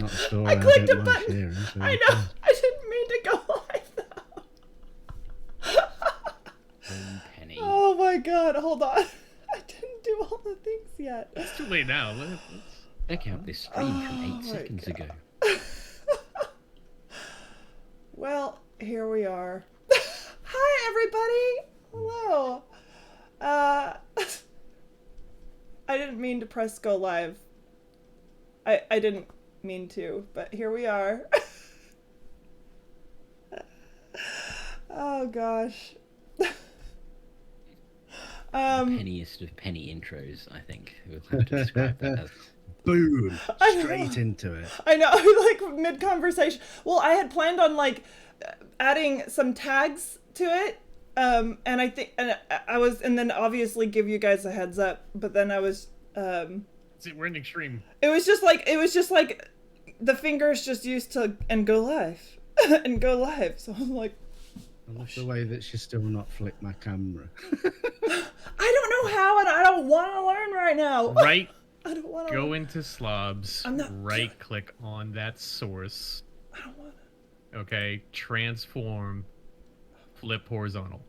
not a story I I clicked don't a mind button. sharing. So I know. I didn't mean to go live though. Oh, Penny. Oh my god, hold on. I didn't do all the things yet. It's too late now. Let's... Check out this stream from 8 seconds ago. Well, here we are. Hi, everybody. Hello. I didn't mean to press go live. I didn't mean to, but here we are. Oh gosh. The penniest of penny intros, I think. We'll have to describe that as. Boom! Straight into it. I know, like mid-conversation. Well, I had planned on like adding some tags to it, and I think, and I was, and then obviously give you guys a heads up. But then I was, See, we're in extreme. it was just like the fingers just used to and go live, and go live. So I'm like, I love the way that she's still not flicked my camera. I don't know how, and I don't want to learn right now. Right. I don't want to Go into slobs. I'm not- Right click on that source. I don't want to. Okay. Transform. Flip horizontal.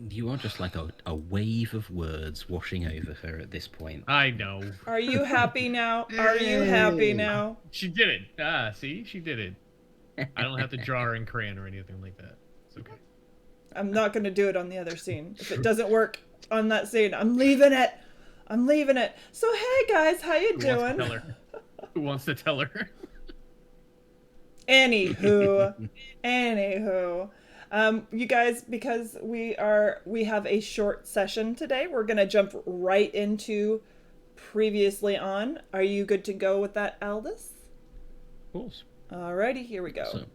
You are just like a wave of words washing over her at this point. I know. Are you happy now? Are you happy Yay. now? She did it. Ah, see? She did it. I don't have to draw her in crayon or anything like that. It's okay. I'm not going to do it on the other scene. If it doesn't work on that scene, I'm leaving it. I'm leaving it. So, hey guys, how you Who wants to doing? tell her? Who wants to tell her? Anywho, you guys, because we have a short session today, we're going to jump right into previously on. Are you good to go with that, Aldous? Of course. Alrighty, here we go. So,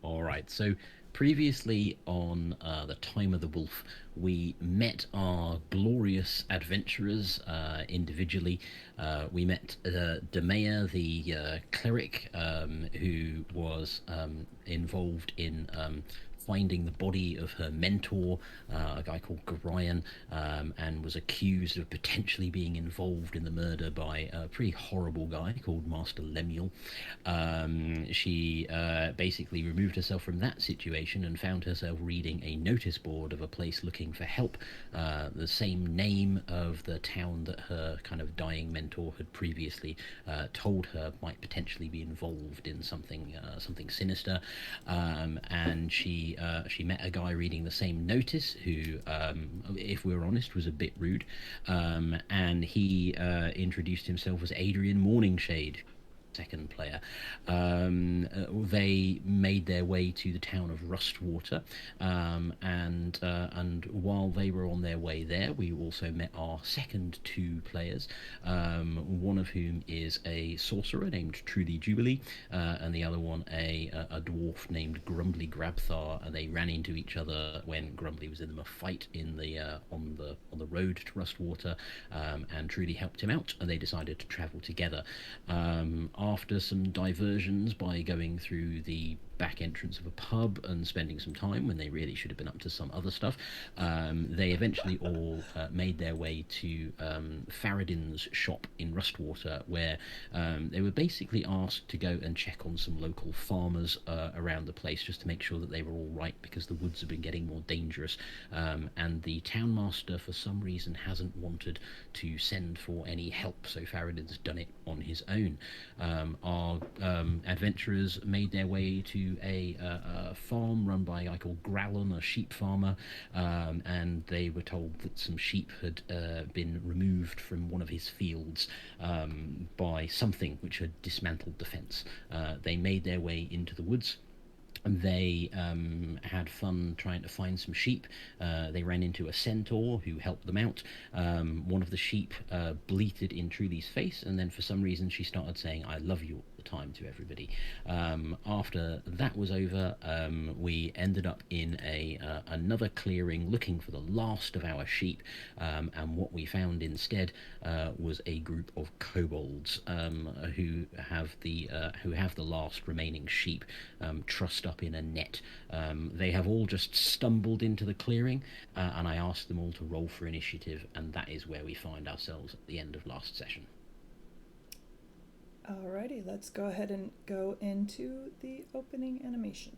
all right. So previously on the Time of the Wolf, we met our glorious adventurers individually. We met Demea, the cleric, who was involved in finding the body of her mentor, a guy called Gorion, and was accused of potentially being involved in the murder by a pretty horrible guy called Master Lemuel. She basically removed herself from that situation and found herself reading a notice board of a place looking for help, the same name of the town that her kind of dying mentor had previously told her might potentially be involved in something sinister, and she met a guy reading the same notice who, if we're honest, was a bit rude, and he introduced himself as Adrian Morningshade, second player. They made their way to the town of Rustwater, and while they were on their way there, we also met our second two players, one of whom is a sorcerer named Trudy Jubilee, and the other one a dwarf named Grumbly Grabthar, and they ran into each other when Grumbly was in a fight in the on the road to Rustwater, and Trudy helped him out, and they decided to travel together. After some diversions by going through the back entrance of a pub and spending some time when they really should have been up to some other stuff, they eventually all made their way to Faradin's shop in Rustwater, where they were basically asked to go and check on some local farmers around the place just to make sure that they were all right, because the woods have been getting more dangerous, and the townmaster for some reason hasn't wanted to send for any help, so Faradin's done it on his own. Our adventurers made their way to a farm run by a guy called Growlon, a sheep farmer, and they were told that some sheep had been removed from one of his fields by something which had dismantled the fence. They made their way into the woods. They had fun trying to find some sheep. They ran into a centaur who helped them out. One of the sheep bleated in Trudy's face, and then for some reason she started saying "I love you" all the time to everybody. After that was over, we ended up in another clearing looking for the last of our sheep, and what we found instead was a group of kobolds who have the last remaining sheep trussed up in a net. They have all just stumbled into the clearing, and I asked them all to roll for initiative, and that is where we find ourselves at the end of last session. Alrighty, let's go ahead and go into the opening animation.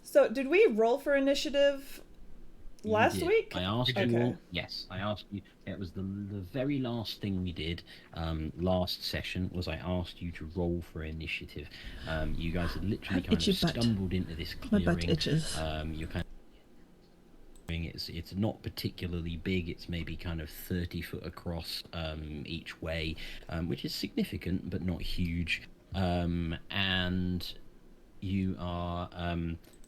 So, did we roll for initiative last week? I asked Okay. you all. Yes, I asked you. It was the very last thing we did last session. Was I asked you to roll for initiative? You guys had literally kind of stumbled into this clearing. My butt itches. You're kind of. It's not particularly big. It's maybe kind of 30 foot across each way, which is significant but not huge. And you are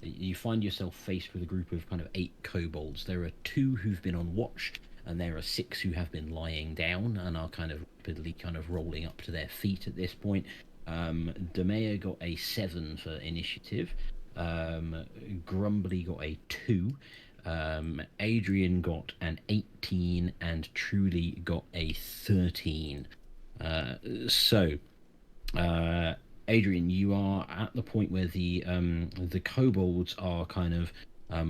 you find yourself faced with a group of kind of 8 kobolds. There are 2 who've been on watch, and there are 6 who have been lying down and are kind of rapidly kind of rolling up to their feet at this point. Demea got a 7 for initiative. Grumbly got a 2. Adrian got an 18, and Truly got a 13. Adrian, you are at the point where the kobolds are kind of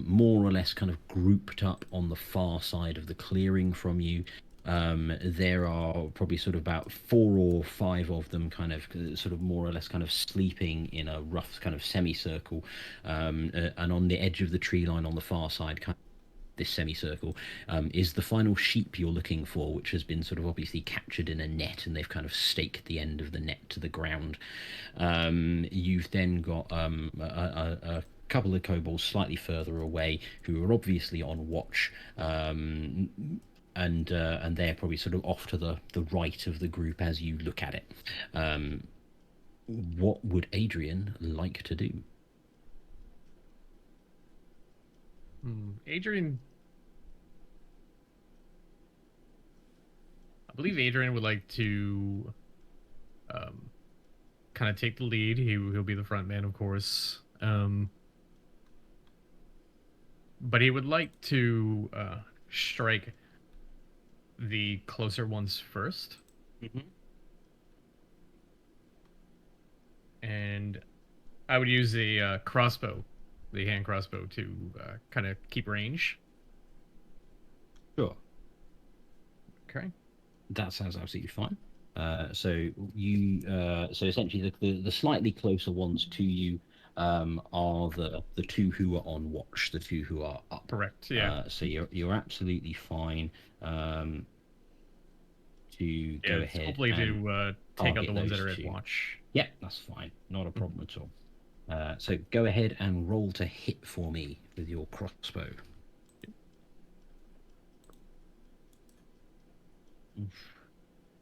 more or less kind of grouped up on the far side of the clearing from you. There are probably sort of about 4 or 5 of them kind of sort of more or less kind of sleeping in a rough kind of semicircle, and on the edge of the tree line on the far side, kind of this semicircle, is the final sheep you're looking for, which has been sort of obviously captured in a net, and they've kind of staked the end of the net to the ground. You've then got a couple of kobolds slightly further away who are obviously on watch, and they're probably sort of off to the right of the group as you look at it. What would Adrian like to do? Adrian, I believe Adrian would like to kind of take the lead. He'll be the front man, of course. But he would like to strike the closer ones first. Mm-hmm. And I would use a crossbow, the hand crossbow, to kind of keep range. Sure. Okay. That sounds absolutely fine. So essentially the slightly closer ones to you are the 2 who are on watch, the 2 who are up. Correct. Yeah. So you're absolutely fine to go ahead. Hopefully and to take out the ones that are those at 2. watch. Yeah, that's fine. Not a problem at all. So go ahead and roll to hit for me with your crossbow. Oof.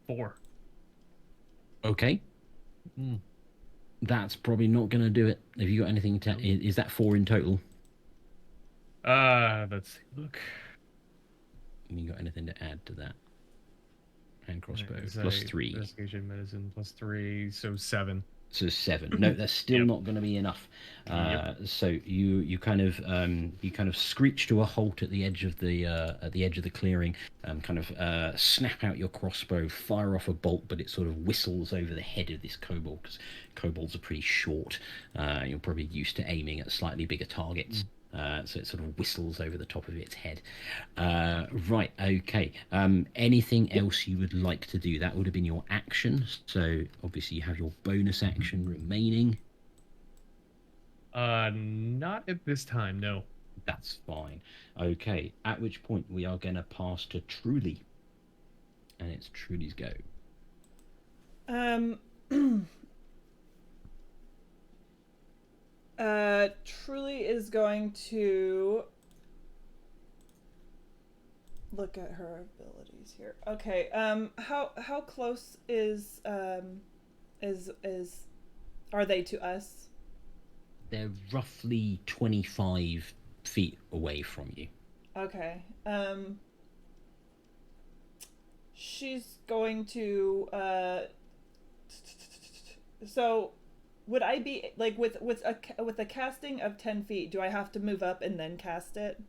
4. Okay. That's probably not going to do it. Have you got anything to... Is that 4 in total? Let's look. Have you got anything to add to that? Hand crossbow Is plus that 3. Investigation, medicine plus 3, so 7. So 7. No, that's still Yep. not going to be enough. Yep. So you kind of screech to a halt at the edge of the clearing, kind of snap out your crossbow, fire off a bolt, but it sort of whistles over the head of this kobold, because kobolds are pretty short. You're probably used to aiming at slightly bigger targets. So it sort of whistles over the top of its head. Right, okay. Anything else you would like to do? That would have been your action. So obviously you have your bonus action remaining. Not at this time, no. That's fine. Okay, at which point we are going to pass to Truly. and it's Trudy's go. Um, Truly is going to look at her abilities here. Okay. How close is are they to us? They're roughly 25 feet away from you. Okay. She's going to so would I be like with a casting of 10 feet, do I have to move up and then cast it?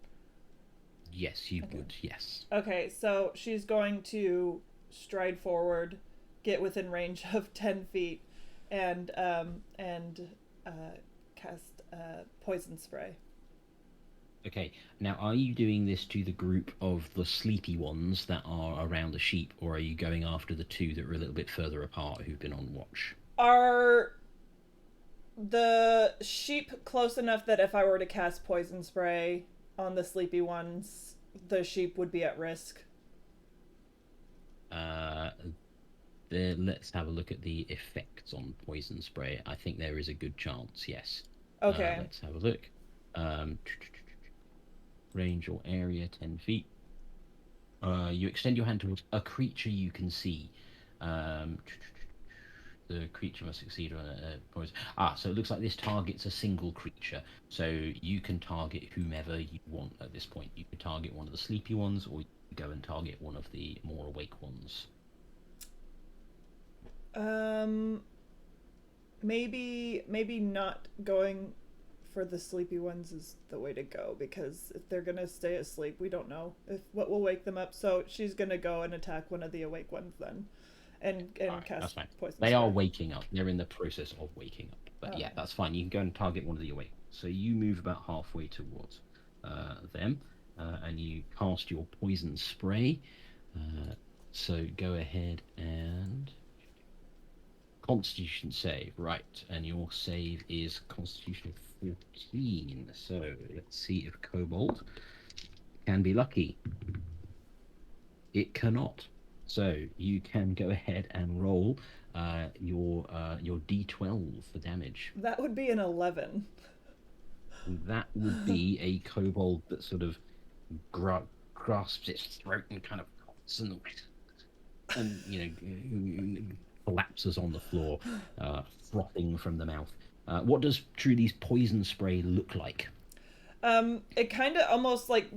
Yes, you Okay. would, yes. Okay, so she's going to stride forward, get within range of 10 feet, and uh, cast poison spray. Okay, now are you doing this to the group of the sleepy ones that are around the sheep, or are you going after the two that are a little bit further apart who've been on watch? Are the sheep close enough that if I were to cast poison spray on the sleepy ones, the sheep would be at risk? Uh, let's have a look at the effects on poison spray. I think there is a good chance, yes. Okay. Let's have a look. Um, range or area 10 feet. You extend your hand towards a creature you can see. Um, the creature must succeed on a poison. So it looks like this targets a single creature. So you can target whomever you want at this point. You can target one of the sleepy ones, or you can go and target one of the more awake ones. Um, maybe not going for the sleepy ones is the way to go, because if they're gonna stay asleep, we don't know if what will wake them up. So she's gonna go and attack one of the awake ones then, All and right, that's cast fine. poison. They spray. are waking up. They're in the process of waking up. But yeah, Okay. that's fine. You can go and target one of the awake. So you move about halfway towards them, and you cast your poison spray. So go ahead and Constitution save, right? And your save is Constitution 14. So let's see if Kobold can be lucky. It cannot. So you can go ahead and roll your D12 for damage. That would be an 11. That would be a kobold that sort of grasps its throat and kind of coughs and collapses on the floor, frothing from the mouth. What does Trudy's poison spray look like? It kind of almost like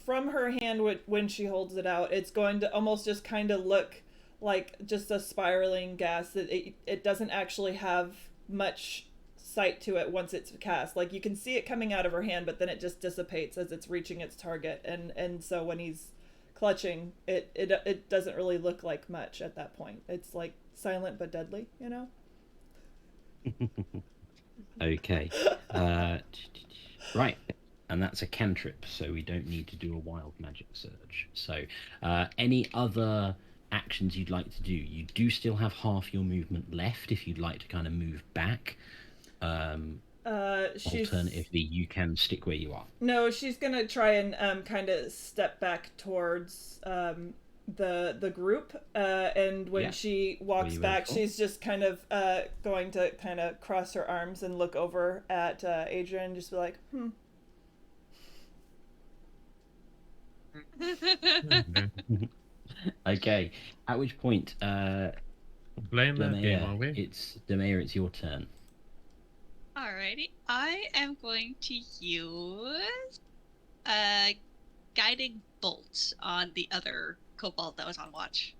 from her hand when she holds it out, it's going to almost just kind of look like just a spiraling gas that it doesn't actually have much sight to it once it's cast. Like you can see it coming out of her hand, but then it just dissipates as it's reaching its target, and so when he's clutching it doesn't really look like much at that point. It's like silent but deadly, you know. Okay. Right. And that's a cantrip, so we don't need to do a wild magic surge. So, any other actions you'd like to do? You do still have half your movement left if you'd like to kind of move back. She's Alternatively, you can stick where you are. No, she's gonna try and kind of step back towards the group, and when Yeah. she What are walks you ready back, for? she's just kind of going to kind of cross her arms and look over at Adrian, and just be like, hmm. Okay. At which point, Blame that game, Demea, are we? it's your turn. Alrighty. I am going to use a guiding bolt on the other kobold that was on watch.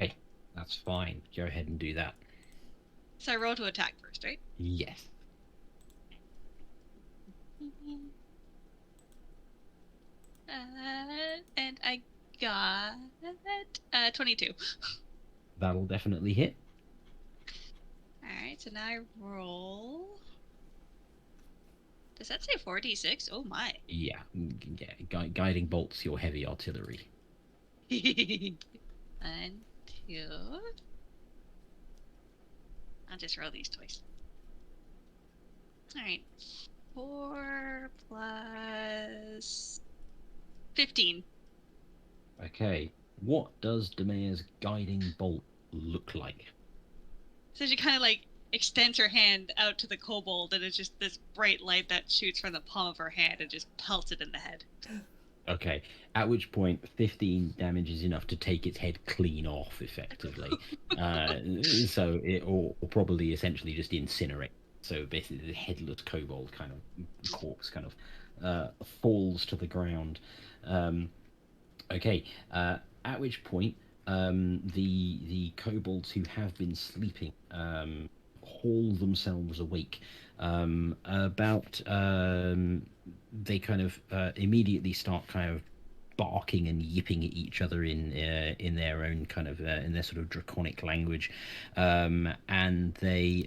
Okay, that's fine. Go ahead and do that. So I roll to attack first, right? Yes. And I got 22. That'll definitely hit. Alright, so now I roll. Does that say 4d6? Oh my. Yeah, guiding bolts your heavy artillery. 1, 2. I'll just roll these twice. Alright. 4 plus 15. Okay, what does Demaya's guiding bolt look like? So she kind of like extends her hand out to the kobold, and it's just this bright light that shoots from the palm of her hand and just pelts it in the head. Okay, at which point 15 damage is enough to take its head clean off, effectively. So it or probably essentially just incinerate. So basically, the headless kobold kind of corpse kind of falls to the ground. Okay, at which point the kobolds who have been sleeping haul themselves awake. They kind of immediately start kind of barking and yipping at each other in their own kind of in their sort of draconic language, and they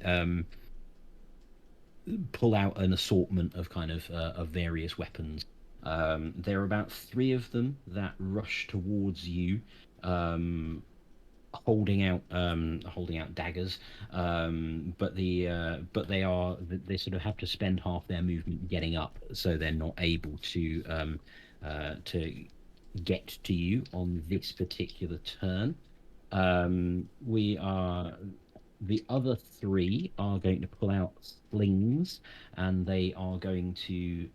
pull out an assortment of kind of various weapons. There are about 3 of them that rush towards you, holding out daggers, but they sort of have to spend half their movement getting up, so they're not able to get to you on this particular turn. The other 3 are going to pull out slings, and they are going to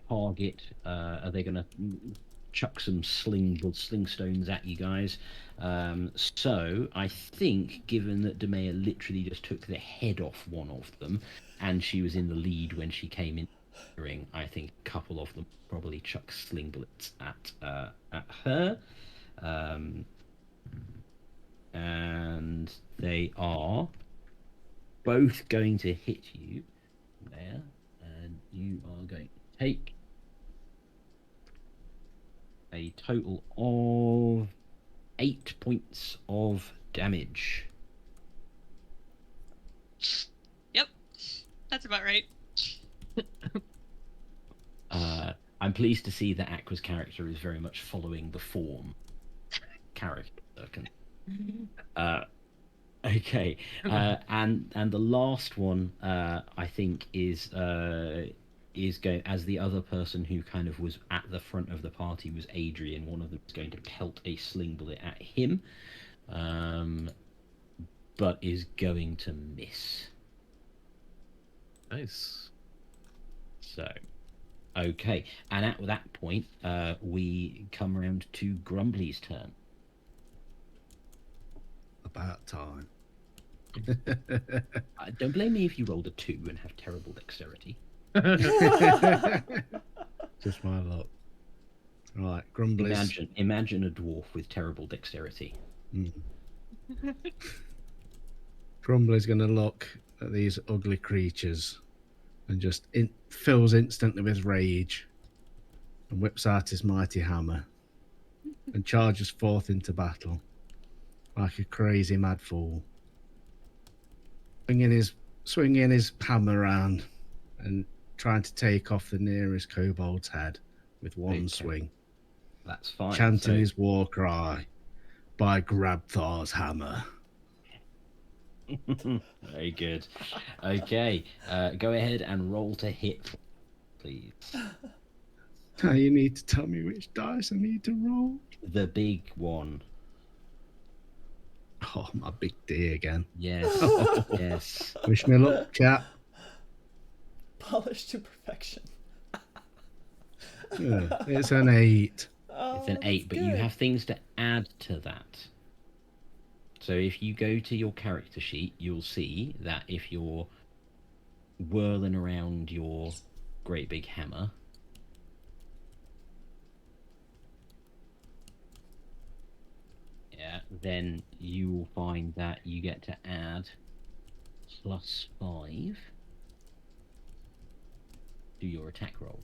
target. Are they going to chuck some sling stones at you guys? So I think, given that Demea literally just took the head off one of them, and she was in the lead when she came in the ring, I think a couple of them probably chuck sling bullets at her. And they are both going to hit you there, and you are going to take a total of 8 points of damage. Yep, that's about right. I'm pleased to see that Aqua's character is very much following the form character. Okay, and the last one I think is going, as the other person who kind of was at the front of the party was Adrian. One of them is going to pelt a sling bullet at him, but is going to miss. Nice. So, okay, and at that point, we come around to Grumbly's turn. About time. Don't blame me if you rolled a 2 and have terrible dexterity. Just my luck. Right, Grumbly's. Imagine a dwarf with terrible dexterity. Grumbly's going to look at these ugly creatures and just fills instantly with rage and whips out his mighty hammer and charges forth into battle like a crazy mad fool, swinging his hammer around and trying to take off the nearest kobold's head with one swing. That's fine. Chanting his war cry, by Grabthar's hammer. Very good. Okay, go ahead and roll to hit, please. Now you need to tell me which dice I need to roll. The big one. Oh, my big D again. Yes. Yes. Wish me luck, chap. Polished to perfection. Yeah, it's an 8. Oh, It's an 8, but you have things to add to that. So if you go to your character sheet, you'll see that if you're whirling around your great big hammer, then you will find that you get to add +5 to your attack roll.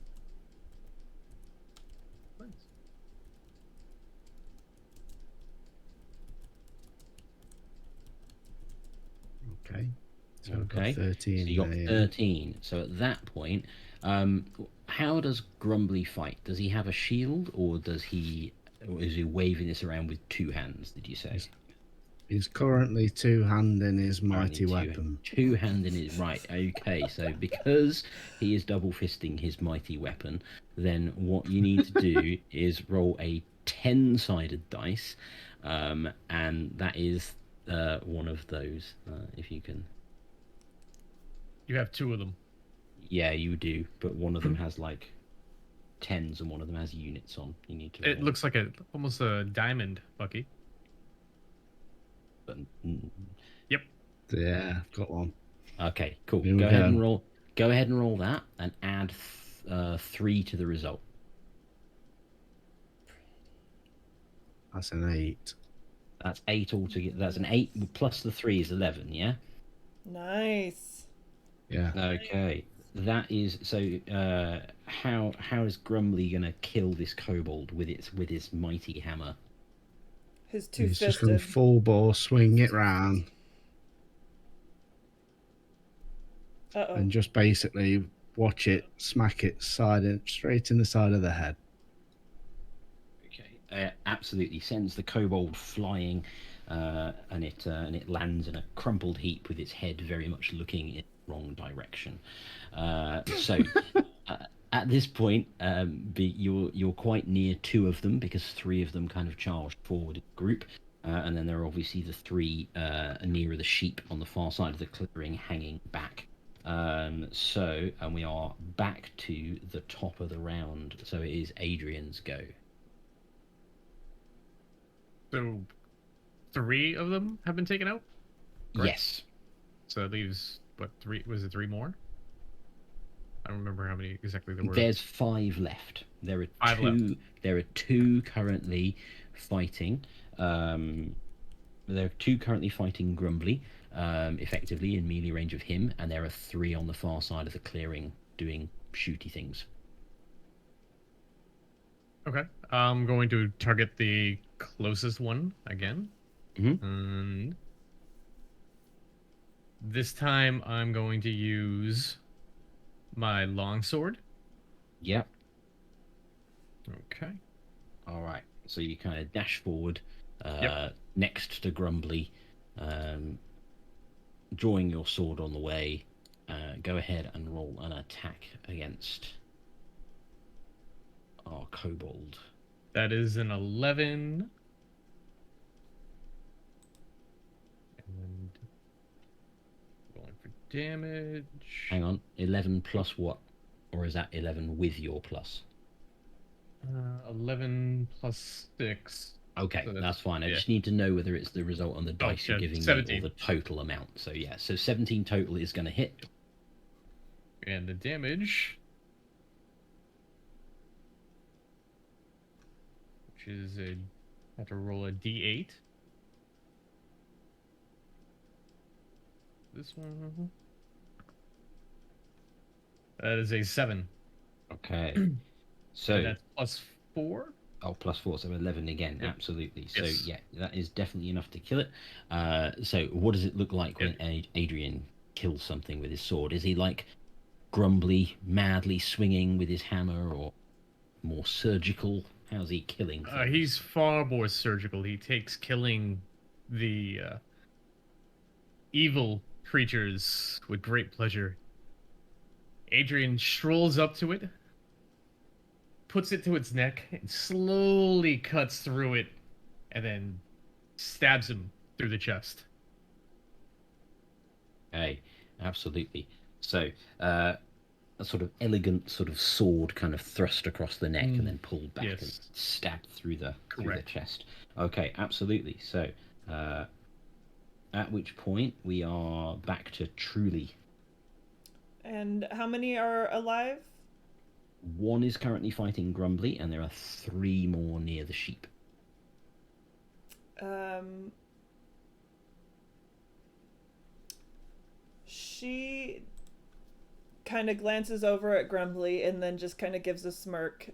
Okay. So I've got Okay. 13. So you got 13. So at that point, how does Grumbly fight? Does he have a shield, or is he waving this around with 2 hands? Did you say? He's currently 2-handing his mighty Currently weapon. 2-handing his right. Okay, so because he is double fisting his mighty weapon, then what you need to do is roll a 10-sided dice, and that is one of those. If you can, You have 2 of them. yeah, you do, but one of them has like tens and one of them has units on. You need to. It roll. looks like almost a diamond, Bucky. But, Yep. Yeah, I've got one. okay, cool. Here we Go ahead go. and roll. Go ahead and roll that, and add 3 to the result. That's an 8. That's 8 altogether. That's an 8 plus the 3 is 11. Yeah. Nice. Yeah. Okay. That is so. How is Grumbly gonna kill this kobold with his mighty hammer? His He's just going to two-fisted. full bore swing it round Uh-oh. and just basically watch it smack it straight in the side of the head. Okay. Absolutely sends the kobold flying, and it lands in a crumpled heap with its head very much looking in the wrong direction. So. At this point, you're quite near 2 of them because 3 of them kind of charged forward in the group, and then there are obviously the 3 nearer the sheep on the far side of the clearing, hanging back. And we are back to the top of the round. So it is Adrian's go. So 3 of them have been taken out. Correct? Yes. So that leaves what 3? Was it 3 more? I don't remember how many exactly there were. There's 5 left. There are 5 2. left. There are 2 currently fighting. There are 2 currently fighting Grumbly, effectively in melee range of him, and there are 3 on the far side of the clearing doing shooty things. Okay. I'm going to target the closest one again. Mhm. And this time I'm going to use my longsword. Yep. Okay. All right. So you kind of dash forward, Yep. next to Grumbly, drawing your sword on the way. Go ahead and roll an attack against our kobold. That is an 11. And rolling for damage. Hang on, 11 plus what? Or is that 11 with your plus? 11 plus 6. Okay, So that's fine. I yeah. just need to know whether it's the result on the dice you're yeah, giving me 17. or the total amount. So yeah, so 17 total is going to hit. And the damage, which is I have to roll a d8. This one. That is a 7. Okay. And So that's plus 4. oh, plus 4, so 11 again. Yep. Absolutely. So Yes. yeah, that is definitely enough to kill it. So what does it look like Yep. when Adrian kills something with his sword? Is he like grumbly, madly swinging with his hammer, or more surgical? How's he killing things? He's far more surgical. He takes killing the evil creatures with great pleasure. Adrian strolls up to it, puts it to its neck, and slowly cuts through it, and then stabs him through the chest. Okay, absolutely. So, a sort of elegant sort of sword kind of thrust across the neck and then pulled back and Yes. stabbed through the Correct. chest. Okay, absolutely. So, at which point we are back to Truly. And how many are alive? 1 is currently fighting Grumbly, and there are 3 more near the sheep. She kind of glances over at Grumbly and then just kind of gives a smirk,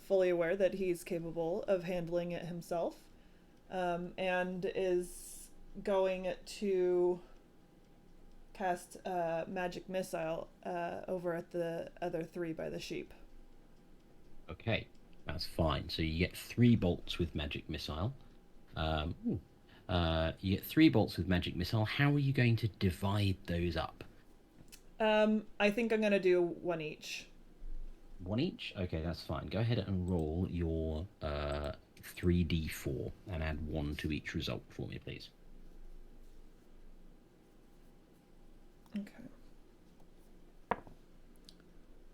fully aware that he's capable of handling it himself, and is going to cast magic missile over at the other 3 by the sheep. Okay, that's fine. So you get 3 bolts with magic missile. You get 3 bolts with magic missile. How are you going to divide those up? I think I'm gonna do 1 each. 1 each? Okay, that's fine. Go ahead and roll your 3d4 and add 1 to each result for me, please. Okay.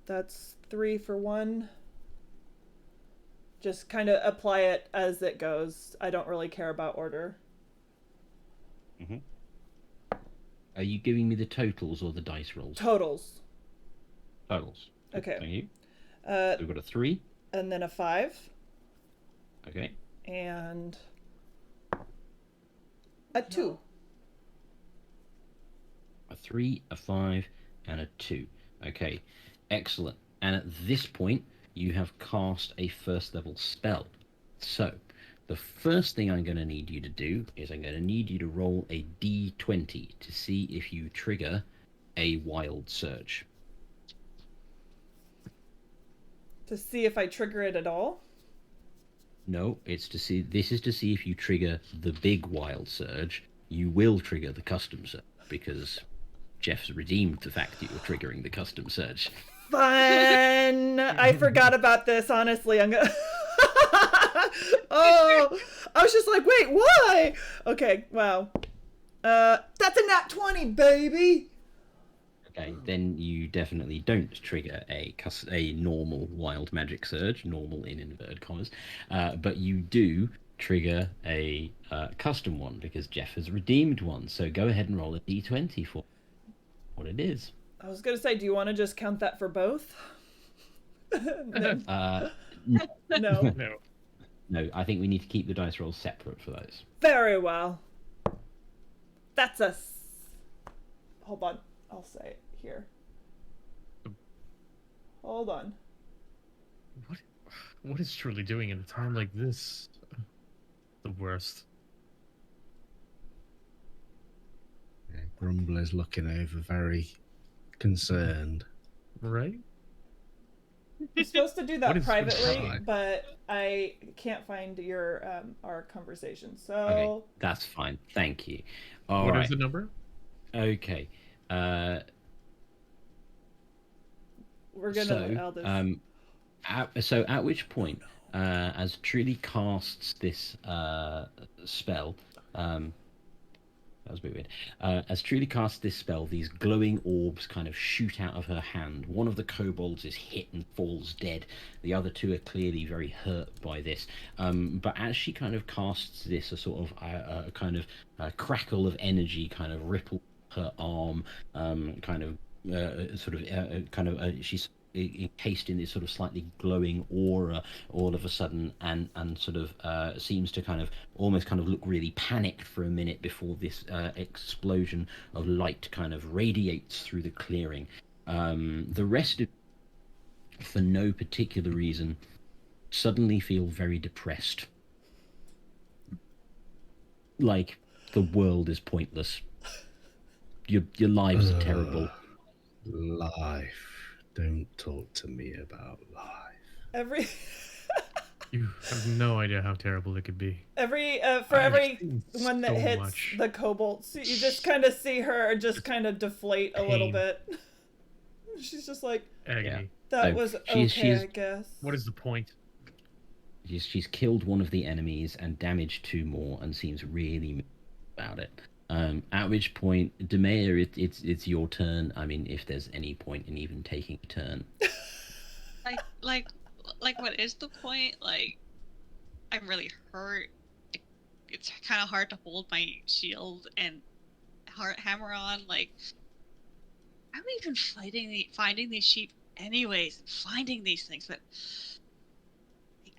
That's 3 for 1. Just kind of apply it as it goes. I don't really care about order. Mm-hmm. Are you giving me the totals or the dice rolls? Totals. Totals. Okay. Thank you. Uh, We've got a 3. and then a 5. Okay. And a 2. A 3, a 5, and a 2. Okay. Excellent. And at this point, you have cast a first level spell. So, the first thing I'm going to need you to do is I'm going to need you to roll a d20 to see if you trigger a wild surge. To see if I trigger it at all. No, it's to see. This is to see if you trigger the big wild surge. You will trigger the custom surge because Jeff's redeemed the fact that you're triggering the custom surge. Fun. I forgot about this. Honestly, I'm gonna. Oh, I was just like, wait, why? Okay, wow. That's a nat 20, baby. Okay, then you definitely don't trigger a normal wild magic surge, normal in inverted commas, but you do trigger a custom one because Jeff has redeemed one. So go ahead and roll a d20 for what it is. I was gonna say, do you want to just count that for both? No. No. No. No. No, I think we need to keep the dice rolls separate for those. Very well. That's a. Hold on. I'll say it here. Hold on. What is Truly doing in a time like this? The worst. Yeah, Grumbler's looking over, very concerned. Right? I'm supposed to do What that is- privately, Right. but I can't find your our conversation. So Okay, that's fine. Thank you. All What right. is the number? Okay. we're gonna So, Aldous. at which point, as Truly casts this spell, that was a bit weird. As Truly casts this spell, these glowing orbs kind of shoot out of her hand. One of the kobolds is hit and falls dead. The other two are clearly very hurt by this. But as she kind of casts this, a sort of a kind of crackle of energy kind of ripple her arm, she's encased in this sort of slightly glowing aura all of a sudden, and sort of seems to kind of almost kind of look really panicked for a minute before this explosion of light kind of radiates through the clearing. The rest of, for no particular reason, suddenly feel very depressed, like the world is pointless. Your lives are terrible. Life. Don't talk to me about life. Every You have no idea how terrible it could be. every for I've every seen one that so hits much. the kobolds, you just kind of see her just kind of deflate a little Pain. bit. She's just like, Agony. that So, was she okay, is- I guess. What is the point? She's killed one of the enemies and damaged 2 more, and seems really mad about it. At which point, Demea, it's your turn. I mean, if there's any point in even taking a turn. Like, what is the point? Like, I'm really hurt. It's kind of hard to hold my shield and hammer on. Like, I'm even finding these sheep anyways, and finding these things. But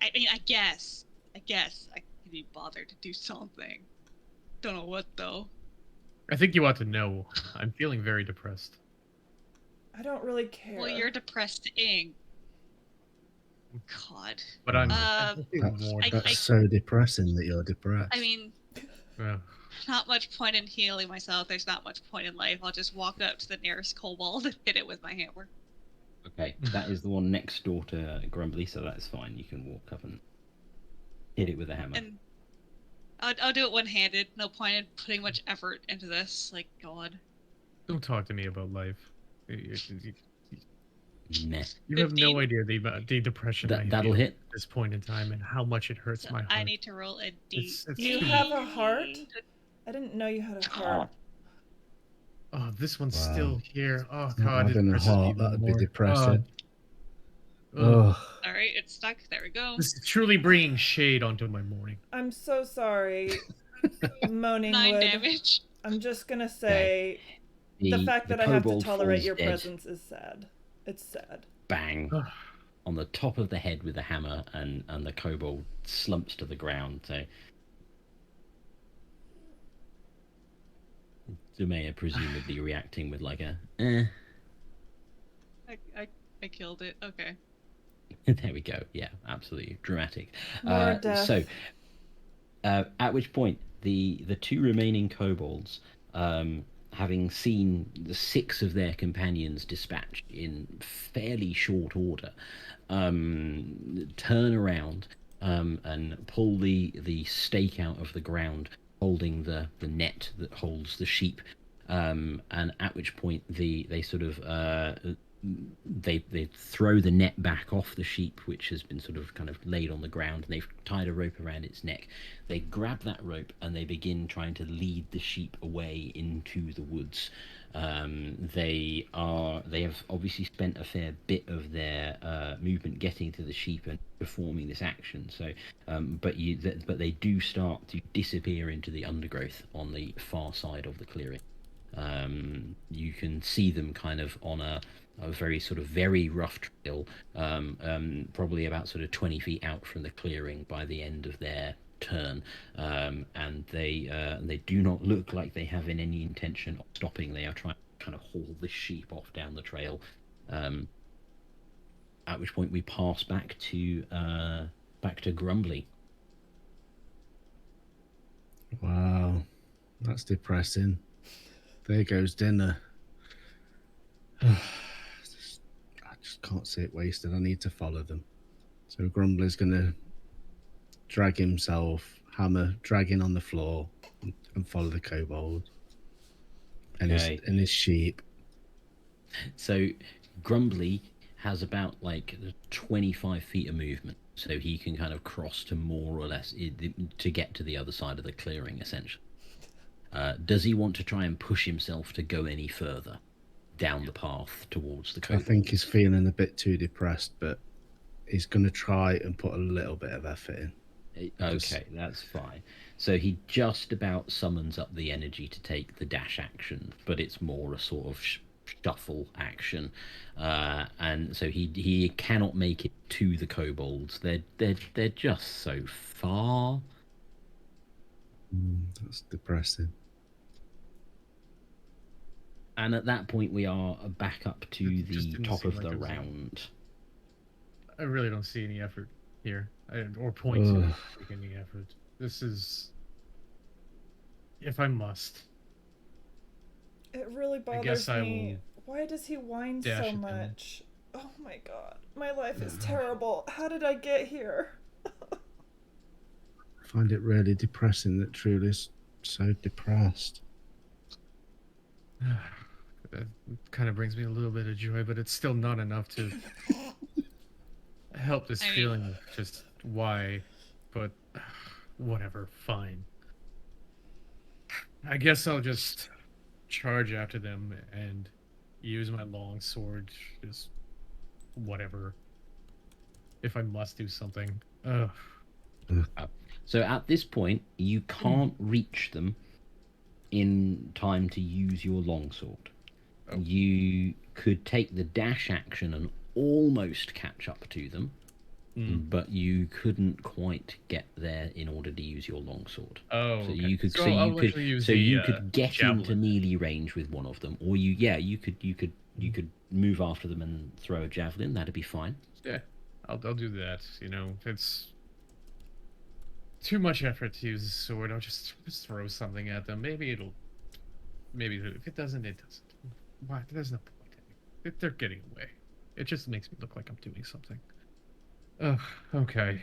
I mean, I guess I could be bothered to do something. Don't know what though. I think you ought to know. I'm feeling very depressed. I don't really care. Well, you're depressing. God. But I'm That's, more that's so depressing that you're depressed. I mean, Yeah. not much point in healing myself. There's not much point in life. I'll just walk up to the nearest kobold and hit it with my hammer. Okay, that is the one next door to Grumbly, so that's fine. You can walk up and hit it with a hammer. And I'll do it one-handed. No point in putting much effort into this. Like, God. Don't talk to me about life. Meh. You have no 15. idea the depression I That'll feel hit. at this point in time and how much it hurts So my heart. I need to roll a D. It's You too have much. a heart? I didn't know you had a heart. Oh, this one's Wow. still here. Oh Not god, it having a depresses me heart, even that'd be more. depressing. Ugh. Oh, All right, it's stuck. There we go. This is truly bringing shade onto my morning. I'm so sorry, Moaning 9 Wood. damage. I'm just gonna say the fact that I have to kobold tolerate falls your dead. presence is sad. It's sad. Bang. Ugh. On the top of the head with a hammer, and the kobold slumps to the ground. So Zumaya presumably reacting with like a I killed it. Okay. There we go. Yeah, absolutely dramatic. More death. So, at which point the two remaining kobolds, having seen the 6 of their companions dispatched in fairly short order, turn around and pull the stake out of the ground, holding the net that holds the sheep. And at which point they sort of they throw the net back off the sheep, which has been sort of kind of laid on the ground, and they've tied a rope around its neck. They grab that rope and they begin trying to lead the sheep away into the woods. They have obviously spent a fair bit of their movement getting to the sheep and performing this action. So, but they do start to disappear into the undergrowth on the far side of the clearing. You can see them kind of on a very sort of very rough trail, probably about sort of 20 feet out from the clearing by the end of their turn, and they do not look like they have any intention of stopping. They are trying to kind of haul this sheep off down the trail. At which point we pass back to Grumbly. wow. That's depressing. There goes dinner. I just can't see it wasted. I need to follow them. So Grumbly's going to drag himself, hammer dragging on the floor, and follow the kobold and Okay. his sheep. So Grumbly has about like 25 feet of movement, so he can kind of cross to more or less to get to the other side of the clearing, essentially. Does he want to try and push himself to go any further down the path towards the I kobold? think he's feeling a bit too depressed, but he's going to try and put a little bit of effort in. Okay, that's fine. So he just about summons up the energy to take the dash action, but it's more a sort of shuffle action, and so he cannot make it to the kobolds. They're just so far. That's depressing. And at that point, we are back up to It just the didn't top seem of like the there was round. I really don't see any effort here, or point to Ugh. take any effort. This is, if I must, It really I bothers guess I me. will Why does he whine dash so at them. much? Oh my god. My life is terrible. How did I get here? I find it really depressing that Truly's so depressed. That kind of brings me a little bit of joy, but it's still not enough to help this I mean- feeling of just why. But whatever, fine. I guess I'll just charge after them and use my long sword. Just whatever. If I must do something. Ugh. So at this point, you can't reach them in time to use your longsword. Oh. You could take the dash action and almost catch up to them, but you couldn't quite get there in order to use your longsword. Oh, So okay. you could, So so I'll you could, actually use so the, you could get into javelin. melee range with one of them, or you could move after them and throw a javelin. That'd be fine. Yeah, I'll do that. You know, if it's too much effort to use a sword, I'll just throw something at them. Maybe if it doesn't, it doesn't. Why? There's no point. They're getting away. It just makes me look like I'm doing something. Ugh. Okay.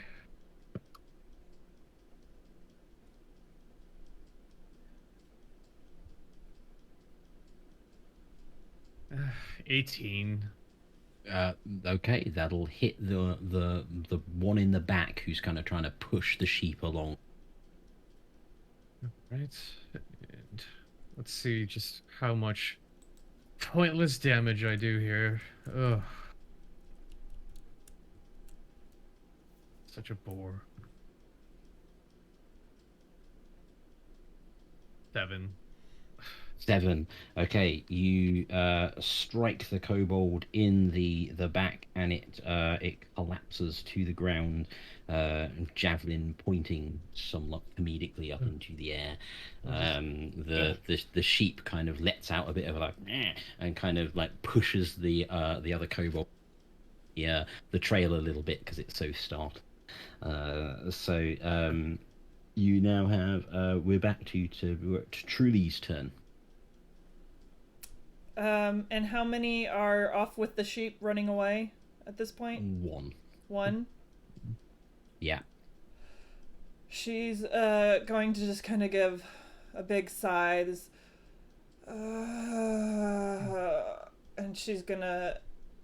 Uh, 18. Okay, that'll hit the one in the back who's kind of trying to push the sheep along. Right. And let's see just how much pointless damage I do here. Ugh. Such a bore. 7. 7. Okay, you strike the kobold in the back, and it collapses to the ground, javelin pointing somewhat comedically up into the air. The sheep kind of lets out a bit of like, "Meh," and kind of like pushes the other kobold, the trail a little bit because it's so startled. You now have we're back to Truly's turn. And how many are off with the sheep running away at this point? 1. One. Yeah. She's going to just kind of give a big sigh. And she's gonna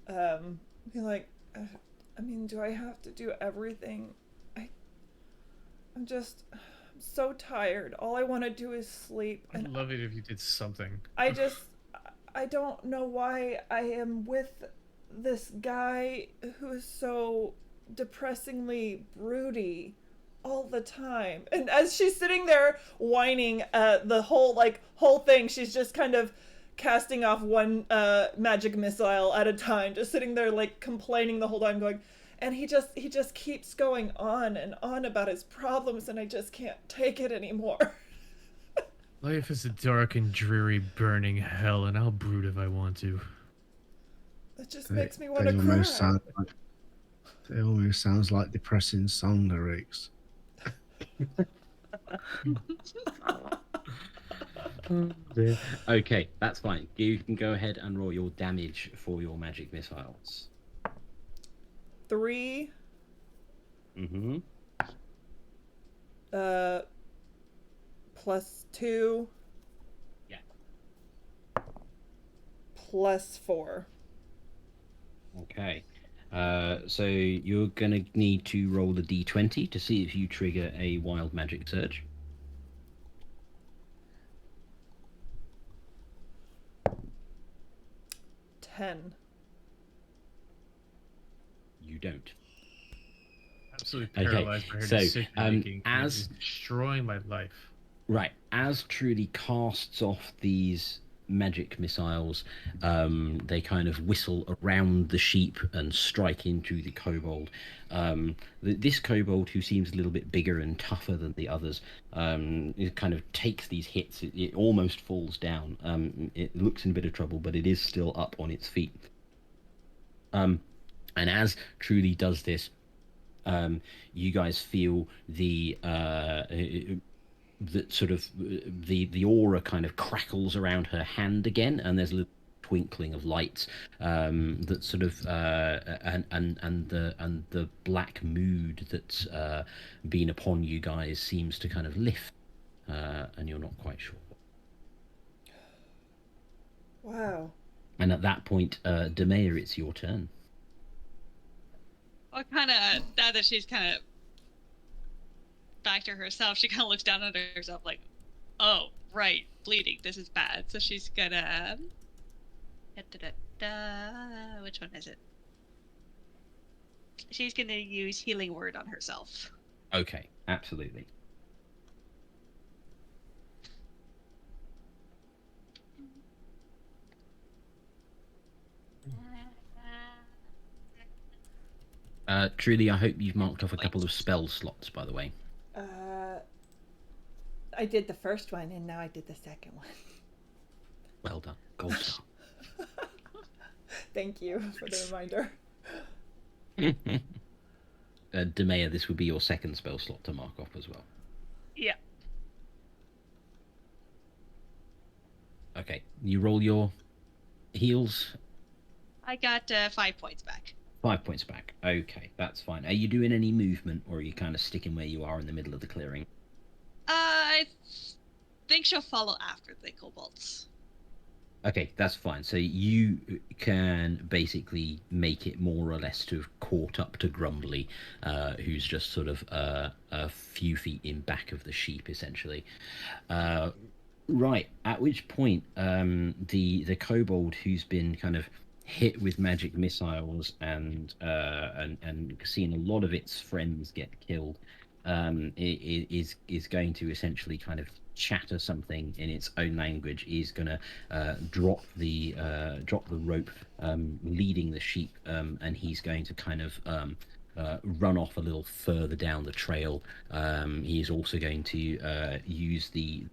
be like, I mean, do I have to do everything? I'm so tired. All I want to do is sleep. I'd And love it if you did something. I don't know why I am with this guy who is so depressingly broody all the time. And as she's sitting there whining, the whole thing, she's just kind of casting off one magic missile at a time, just sitting there like complaining the whole time, going, and he just keeps going on and on about his problems, and I just can't take it anymore. Life is a dark and dreary burning hell, and I'll brood if I want to. It just They, makes me want they to almost cry. sound like they almost sounds like depressing song lyrics. Okay, that's fine. You can go ahead and roll your damage for your magic missiles. 3 Mm-hmm. plus 2 Yeah. plus 4. Okay. So you're gonna need to roll a d20 to see if you trigger a wild magic surge. 10. You don't. Absolutely Okay, paralyzed by her so, decision making. as- It's destroying my life. Right, as Trudy casts off these magic missiles, they kind of whistle around the sheep and strike into the kobold. This kobold, who seems a little bit bigger and tougher than the others, it kind of takes these hits. It almost falls down. It looks in a bit of trouble, but it is still up on its feet. And as Trudy does this, you guys feel that sort of the aura kind of crackles around her hand again, and there's a little twinkling of lights, that sort of and the black mood that's been upon you guys seems to kind of lift, and you're not quite sure. Wow. And at that point, Demea, it's your turn. Well, kind of, now that she's kind of back to herself, she kind of looks down at herself like, oh, right, bleeding, this is bad. So she's gonna... Which one is it? She's gonna use Healing Word on herself. Okay, absolutely. Truly, I hope you've marked off a couple of spell slots, by the way. I did the first one, and now I did the second one. Well done. Gold star. Thank you for the reminder. Demea, this would be your second spell slot to mark off as well. Yeah. Okay, you roll your heals. I got 5 points back. 5 points back. Okay, that's fine. Are you doing any movement, or are you kind of sticking where you are in the middle of the clearing? I think she'll follow after the kobolds. Okay, that's fine. So you can basically make it more or less to have caught up to Grumbly, who's just sort of a few feet in back of the sheep, essentially. Right. At which point, the kobold who's been kind of hit with magic missiles and seen a lot of its friends get killed, is going to essentially kind of chatter something in its own language. Is going to drop the rope leading the sheep, and he's going to kind of run off a little further down the trail. He's also going to use the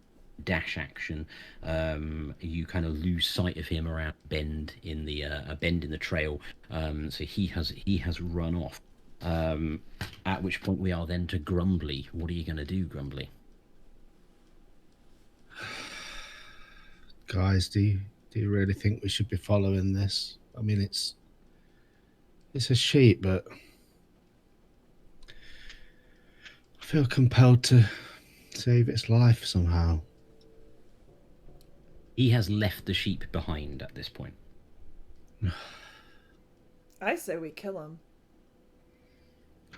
dash action. You kind of lose sight of him around a bend in the trail. So he has run off. At which point we are then to Grumbly. What are you going to do, Grumbly? Guys, do you really think we should be following this? I mean, it's a sheep, but I feel compelled to save its life somehow. He has left the sheep behind at this point. I say we kill him.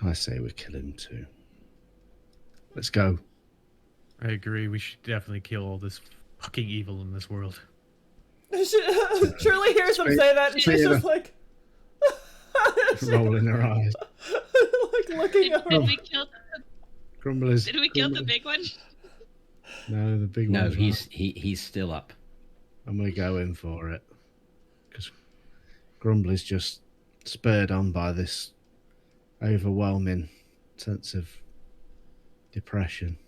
I say we kill him too. Let's go. I agree. We should definitely kill all this fucking evil in this world. Truly hears them say that, and she's just like rolling her eyes. like looking up. Did we kill? Grumblers. Did we kill the big one? No, the big one. No, he's still up. I'm going to go in for it. Because Grumbly's just spurred on by this overwhelming sense of depression.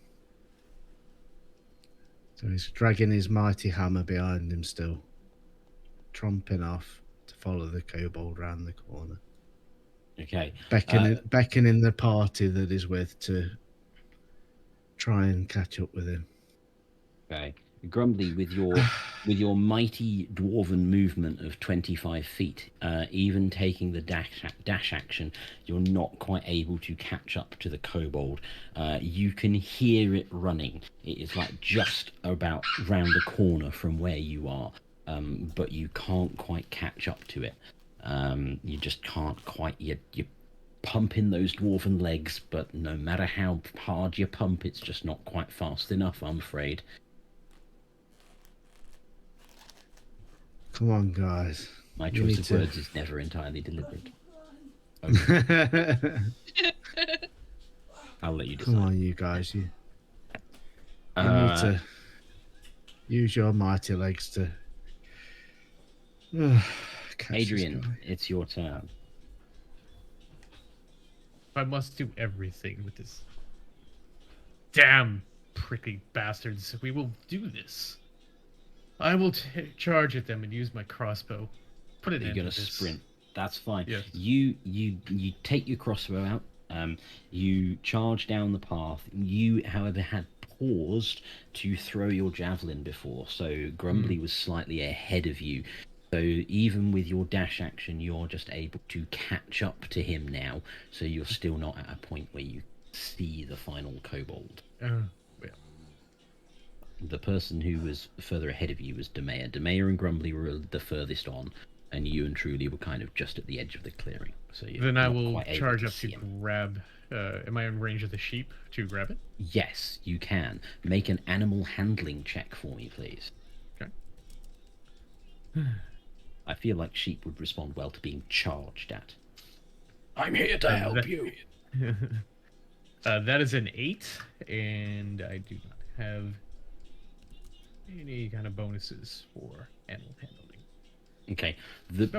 So he's dragging his mighty hammer behind him still, tromping off to follow the kobold round the corner. Okay. Beckoning the party that he's with to try and catch up with him. Okay. Grumbly, with your mighty dwarven movement of 25 feet, even taking the dash action, you're not quite able to catch up to the kobold. You can hear it running. It is like just about round the corner from where you are, but you can't quite catch up to it. You just can't quite. You're pumping those dwarven legs, but no matter how hard you pump, it's just not quite fast enough, I'm afraid. Come on, guys. My choice of words is never entirely deliberate. I'll let you decide. Come on, you guys. You need to use your mighty legs to catch Adrian, it's your turn. I must do everything with this. Damn prickly bastards. We will do this. I will charge at them and use my crossbow. Put it in. You're gonna sprint. That's fine. Yes. You take your crossbow out. You charge down the path. You, however, had paused to throw your javelin before, so Grumbly was slightly ahead of you. So even with your dash action, you're just able to catch up to him now. So you're still not at a point where you see the final kobold. Yeah. The person who was further ahead of you was Demea. Demea and Grumbly were the furthest on, and you and Truly were kind of just at the edge of the clearing. So then I will charge up to grab. Am I in range of the sheep to grab it? Yes, you can. Make an animal handling check for me, please. Okay. I feel like sheep would respond well to being charged at. I'm here to help you. That is an 8, and I do not have any kind of bonuses for animal handling. Okay.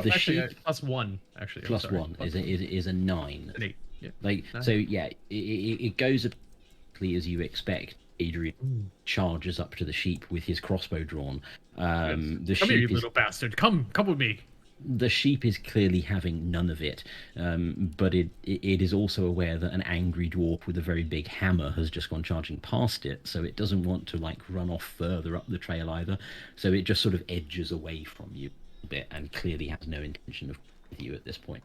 Actually, sheep +1. Actually, plus sorry. one is a 9. An 8. Yeah. Like 9. so, yeah. It goes as you expect. Adrian charges up to the sheep with his crossbow drawn. The Come here, you sheep is little bastard! Come with me. the sheep is clearly having none of it, but it is also aware that an angry dwarf with a very big hammer has just gone charging past it, so it doesn't want to like run off further up the trail either. So it just sort of edges away from you a bit and clearly has no intention of with you at this point.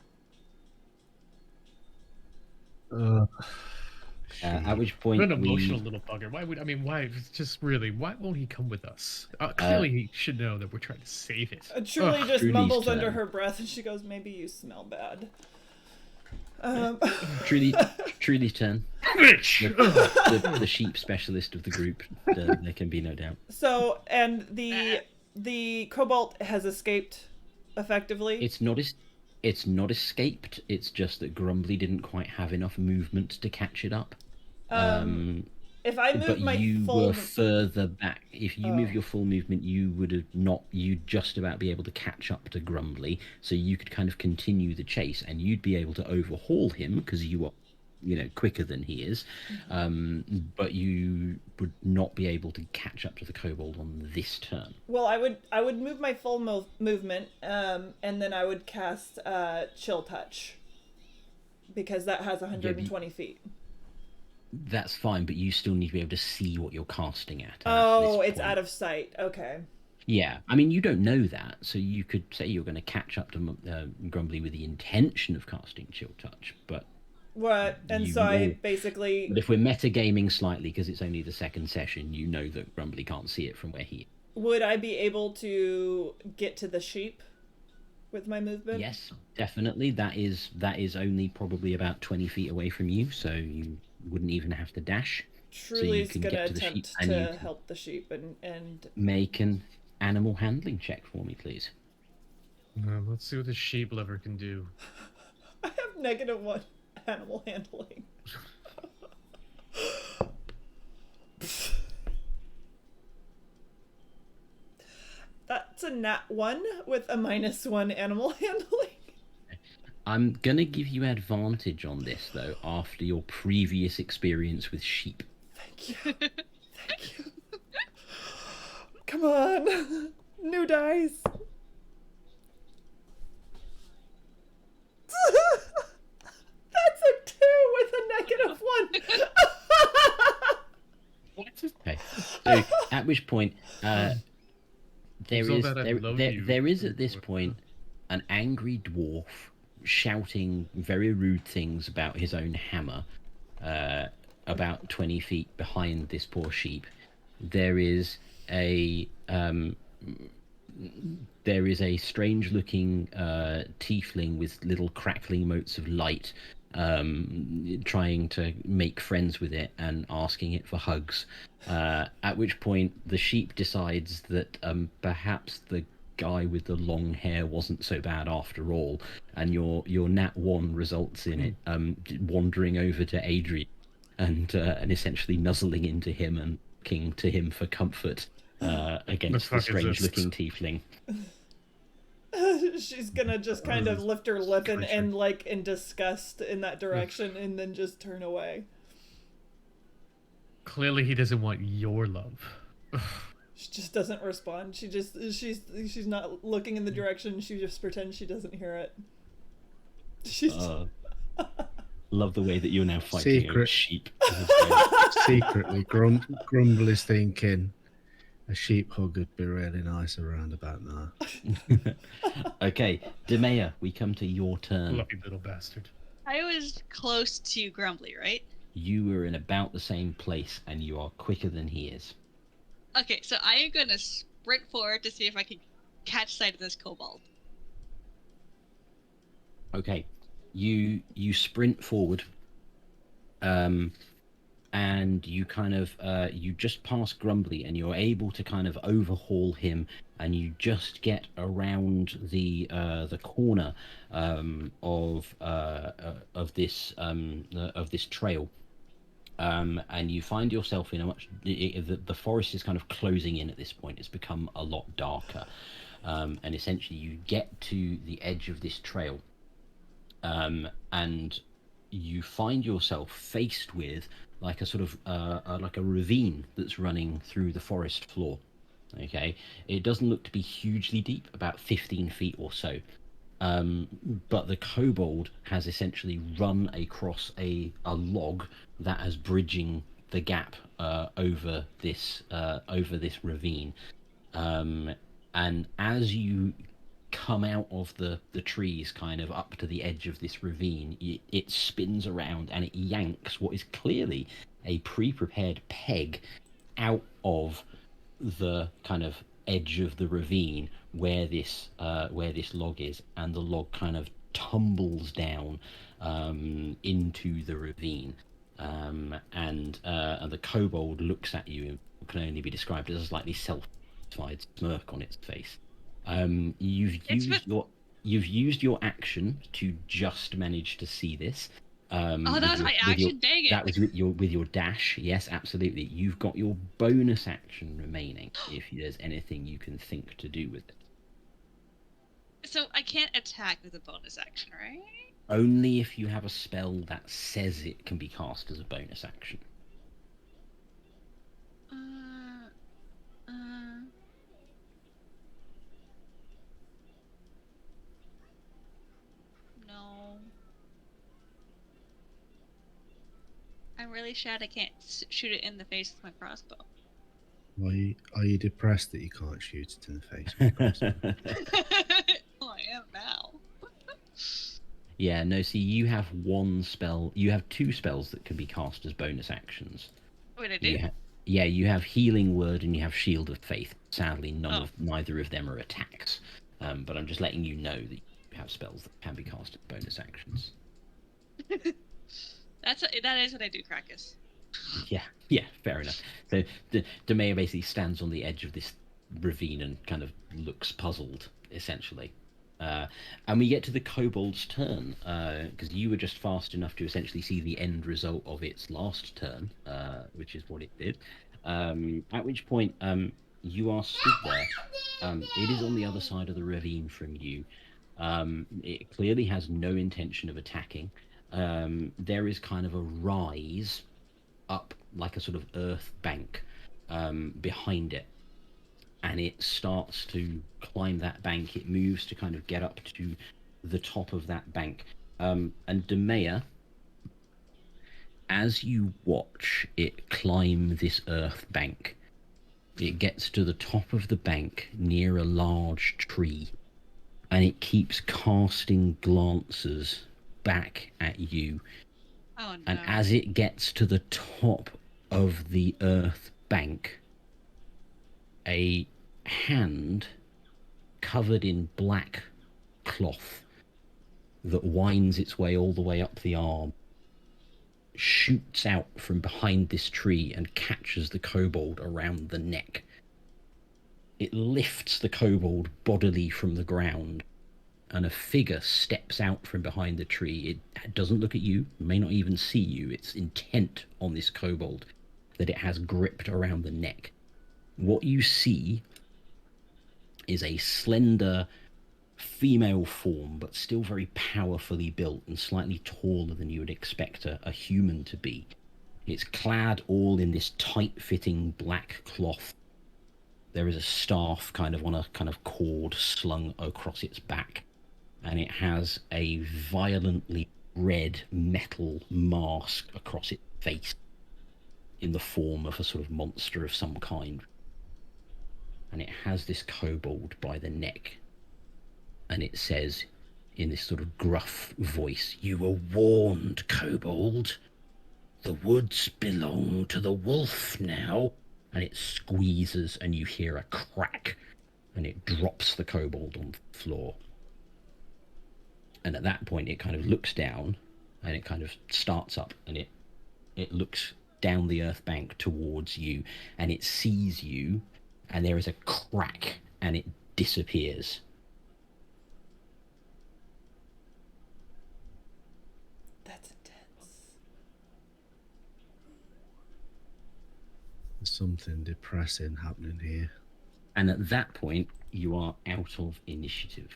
At which What point an we emotional little bugger. Why would I mean? Why? It's just really. Why won't he come with us? Clearly, he should know that we're trying to save it. Truly Ugh. just Truly's mumbles under turn. her breath, and she goes, "Maybe you smell bad." Truly's turn. Bitch! Ugh. The sheep specialist of the group. There can be no doubt. So, and the cobalt has escaped effectively. It's not escaped. It's just that Grumbly didn't quite have enough movement to catch it up. If I move But my you full, were further back. If you move Oh. your full movement, you would have not. You'd just about be able to catch up to Grumbly, so you could kind of continue the chase, and you'd be able to overhaul him because you are, quicker than he is. But you would not be able to catch up to the kobold on this turn. well, I would move my full movement, and then I would cast Chill Touch because that has 120 feet. That's fine, but you still need to be able to see what you're casting at. Oh, it's out of sight. Okay. Yeah, I mean, you don't know that, so you could say you're going to catch up to Grumbly with the intention of casting Chill Touch, but... What? And You so I will- basically... But if we're metagaming slightly, because it's only the second session, you know that Grumbly can't see it from where he is. Would I be able to get to the sheep with my movement? Yes, definitely. That is only probably about 20 feet away from you, so you wouldn't even have to dash. Truly's can gonna get to the attempt sheep and you to can- help the sheep and Make an animal handling check for me, please. Let's see what the sheep lover can do. I have -1 animal handling. That's a nat 1 with a -1 animal handling. I'm going to give you advantage on this, though, after your previous experience with sheep. Thank you. Thank you. Come on. New dice. That's a 2 with a -1. Okay. So, at which point, there So is that I love you. there is at this point an angry dwarf shouting very rude things about his own hammer, about 20 feet behind this poor sheep. There is a strange-looking tiefling with little crackling motes of light, trying to make friends with it and asking it for hugs. At which point, the sheep decides that perhaps the guy with the long hair wasn't so bad after all, and your nat 1 results in it wandering over to Adrian and essentially nuzzling into him and looking to him for comfort against the fuck is this? strange-looking tiefling. She's gonna just kind of lift her lip and like in disgust in that direction and then just turn away. Clearly, he doesn't want your love. She just doesn't respond. She's not looking in the direction. She just pretends she doesn't hear it. She's Love the way that you're now fighting over Secret. sheep. Secretly, Grumble is thinking a sheep hug would be really nice around about now. Okay, Demea, we come to your turn. Lucky little bastard. I was close to Grumbly, right? You were in about the same place, and you are quicker than he is. Okay, so I am gonna sprint forward to see if I can catch sight of this kobold. Okay, you sprint forward, and you kind of you just pass Grumbly, and you're able to kind of overhaul him, and you just get around the corner of this trail. And you find yourself in a much... The forest is kind of closing in at this point. It's become a lot darker. And essentially you get to the edge of this trail. And you find yourself faced with like a sort of like a ravine that's running through the forest floor. Okay, it doesn't look to be hugely deep, about 15 feet or so. But the kobold has essentially run across a log that is bridging the gap over this ravine. And as you come out of the trees kind of up to the edge of this ravine, it spins around and it yanks what is clearly a pre-prepared peg out of the kind of edge of the ravine where this log is, and the log kind of tumbles down into the ravine, and the kobold looks at you and can only be described as a slightly self-satisfied smirk on its face. You've used your action to just manage to see this. Oh, that was my action. Dang it! That was with your dash. Yes, absolutely. You've got your bonus action remaining if there's anything you can think to do with it. So I can't attack with a bonus action, right? Only if you have a spell that says it can be cast as a bonus action. No. I'm really sad I can't shoot it in the face with my crossbow. Are you depressed that you can't shoot it in the face with a crossbow? Oh, I am now. Yeah, no, see, you have one spell. You have two spells that can be cast as bonus actions. Wait, I do? You have Healing Word and you have Shield of Faith. Sadly, neither of them are attacks. But I'm just letting you know that you have spells that can be cast as bonus actions. That is what I do, Krakus. Yeah, fair enough. So Demea basically stands on the edge of this ravine and kind of looks puzzled, essentially. And we get to the kobold's turn, because you were just fast enough to essentially see the end result of its last turn, which is what it did. At which point, you are stood there. It is on the other side of the ravine from you. It clearly has no intention of attacking. There is kind of a rise up, like a sort of earth bank, behind it, and it starts to climb that bank. It moves to kind of get up to the top of that bank. And Demea, as you watch it climb this earth bank, it gets to the top of the bank near a large tree, and it keeps casting glances back at you. Oh, no. And as it gets to the top of the earth bank, a hand covered in black cloth that winds its way all the way up the arm shoots out from behind this tree and catches the kobold around the neck. It lifts the kobold bodily from the ground, and a figure steps out from behind the tree. It doesn't look at you, may not even see you. It's intent on this kobold that it has gripped around the neck. What you see is a slender female form, but still very powerfully built and slightly taller than you would expect a human to be. It's clad all in this tight-fitting black cloth. There is a staff kind of on a kind of cord slung across its back, and it has a violently red metal mask across its face in the form of a sort of monster of some kind. And it has this kobold by the neck, and it says in this sort of gruff voice, "You were warned, kobold. The woods belong to the wolf now." And it squeezes, and you hear a crack, and it drops the kobold on the floor. And at that point, it kind of looks down, and it kind of starts up, and it looks down the earth bank towards you, and it sees you, and there is a crack, and it disappears. That's intense. There's something depressing happening here. And at that point, you are out of initiative.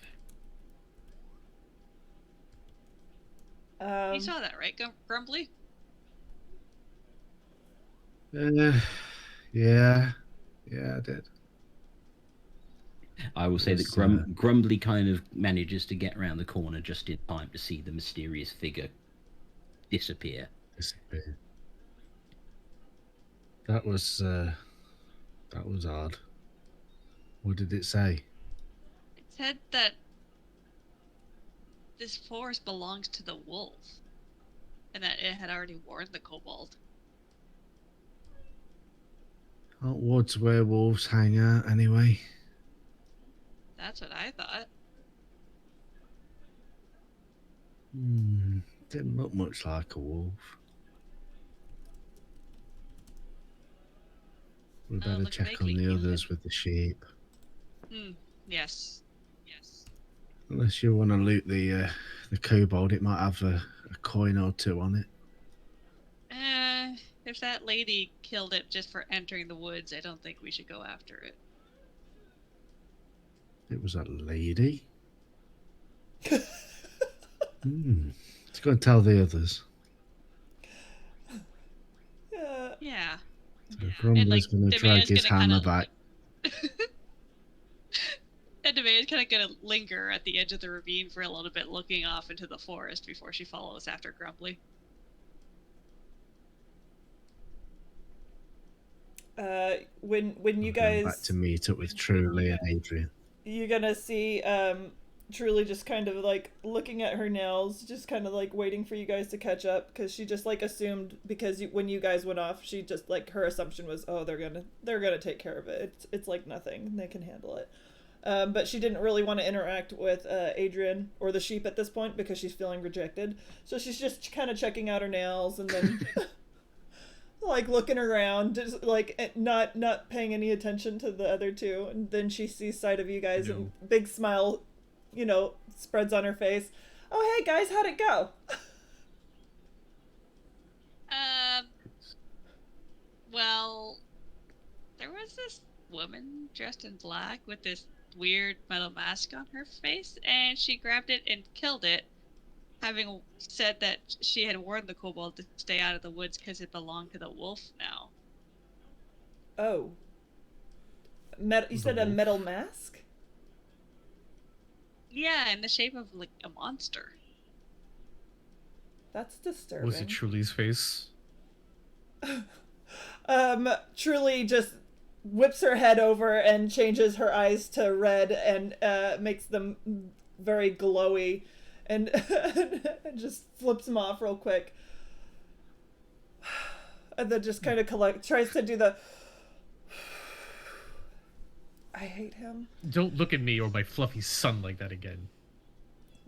You saw that, right, Grumbly? Yeah, I did. I will say that Grumbly kind of manages to get around the corner just in time to see the mysterious figure disappear. That was odd. What did it say? It said that this forest belongs to the wolf, and that it had already warned the kobold. Aren't woods where wolves hang out anyway? That's what I thought. Didn't look much like a wolf. We better Looked check on vaguely the human. others with the sheep. Yes. Unless you want to loot the kobold, it might have a coin or two on it. If that lady killed it just for entering the woods, I don't think we should go after it. It was a lady. Let's go and tell the others. Yeah. So Grumbly's going to drag his hammer back. And Nevaeh's kind of going to linger at the edge of the ravine for a little bit, looking off into the forest before she follows after Grumbly. When you I'm going guys back to meet up with Truly and Adrian. you're gonna see Truly just kind of like looking at her nails, just kind of like waiting for you guys to catch up, because she just like assumed, because when you guys went off, she just like, her assumption was, oh, they're gonna take care of it. It's like nothing, they can handle it. But she didn't really want to interact with Adrian or the sheep at this point because she's feeling rejected. So she's just kind of checking out her nails and then like looking around, just like not paying any attention to the other two. And then she sees sight of you guys and big smile, spreads on her face. Oh, hey guys, how'd it go? Well, there was this woman dressed in black with this weird metal mask on her face, and she grabbed it and killed it, having said that she had warned the kobold to stay out of the woods because it belonged to the wolf now. Oh. You said a metal mask? Yeah, in the shape of like a monster. That's disturbing. Was it Truly's face? Truly just whips her head over and changes her eyes to red and makes them very glowy and, and just flips them off real quick. And then just kind of tries to do the I hate him. Don't look at me or my fluffy son like that again.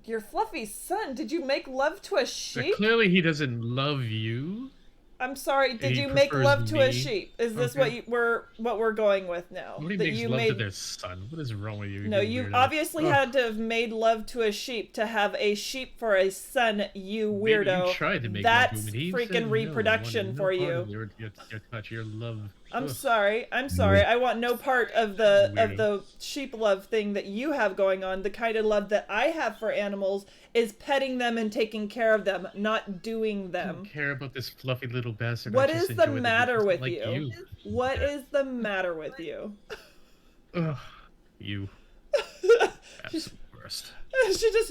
Your fluffy son? Did you make love to a sheep? Clearly he doesn't love you. I'm sorry, did He you make prefers love to a me. sheep? Is this Okay. what we're going with now? Nobody That makes you love to made their son. What is wrong with you? No, you weirdo? obviously Ugh. had to have made love to a sheep to have a sheep for a son, you Maybe weirdo. you tried to make That's love to him, and he freaking said no, reproduction wanted for no part you. of your touch, your love. I'm Ugh. sorry. I want no part of the sheep love thing that you have going on. The kind of love that I have for animals is petting them and taking care of them, not doing I them. don't care about this fluffy little bastard. What I just is the enjoy matter the with like you? What is the matter with you? Ugh, you. Absolute worst.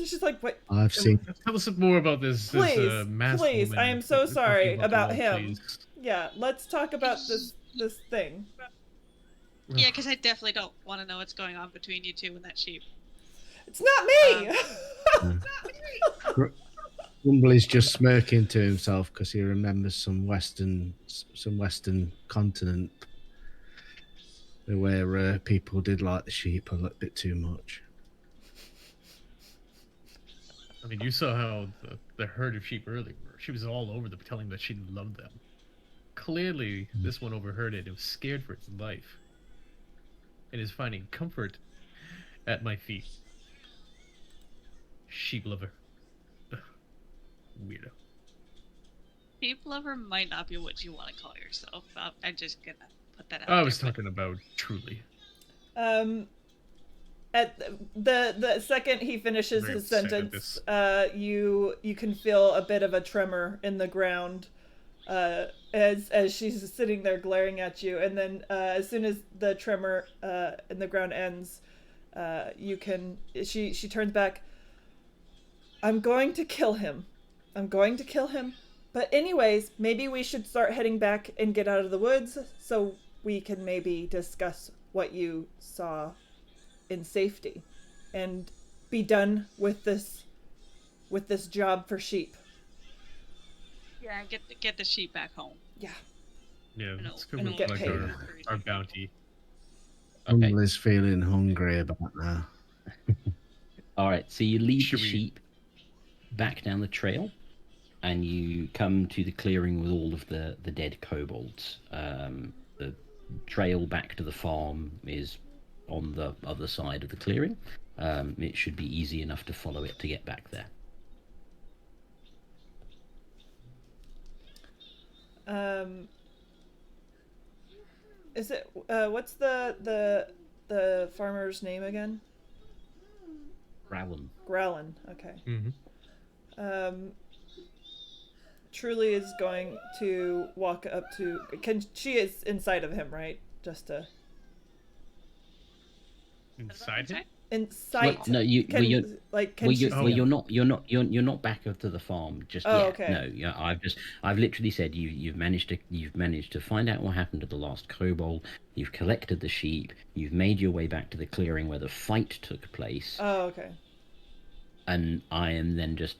She's like, wait, I've seen. Tell us more about this. Please, this masked please, woman. I am so Let's not sorry think about the him. please. yeah, let's talk about this thing. Yeah, because I definitely don't want to know what's going on between you two and that sheep. It's not me. Grumbly's just smirking to himself because he remembers some western continent where people did like the sheep a little bit too much. I mean, you saw how the herd of sheep earlier. She was all over them, telling them that she loved them. Clearly, this one overheard it and was scared for its life. And is finding comfort at my feet. Sheep lover. Ugh. Weirdo. Sheep lover might not be what you want to call yourself. I'm just gonna put that out I there, was but- talking about Truly. At the second he finishes Very his upset at sentence, this. you can feel a bit of a tremor in the ground, as she's sitting there glaring at you, and then as soon as the tremor in the ground ends, she turns back. I'm going to kill him. But anyways, maybe we should start heading back and get out of the woods so we can maybe discuss what you saw in safety and be done with this with this job for sheep. Yeah, get the sheep back home. Yeah. Yeah, I know- let's I know collect get paid. our bounty. Okay. Grumbly's feeling hungry about now. All right. So you lead Should the we- sheep back down the trail, and you come to the clearing with all of the dead kobolds. The trail back to the farm is on the other side of the clearing. It should be easy enough to follow it to get back there. Is it what's the farmer's name again? Growlin. Growlin. Okay. Mm-hmm. Truly is going to walk up to. She is inside of him, right? Just to Inside him? inside. Well, no, you- Can well, you're- like can Well, she you, see well, him? you're not back up to the farm just Oh, yet. okay. No, yeah, I've literally said you've managed to find out what happened to the last kobold. You've collected the sheep. You've made your way back to the clearing where the fight took place, Oh, okay. and I am then just,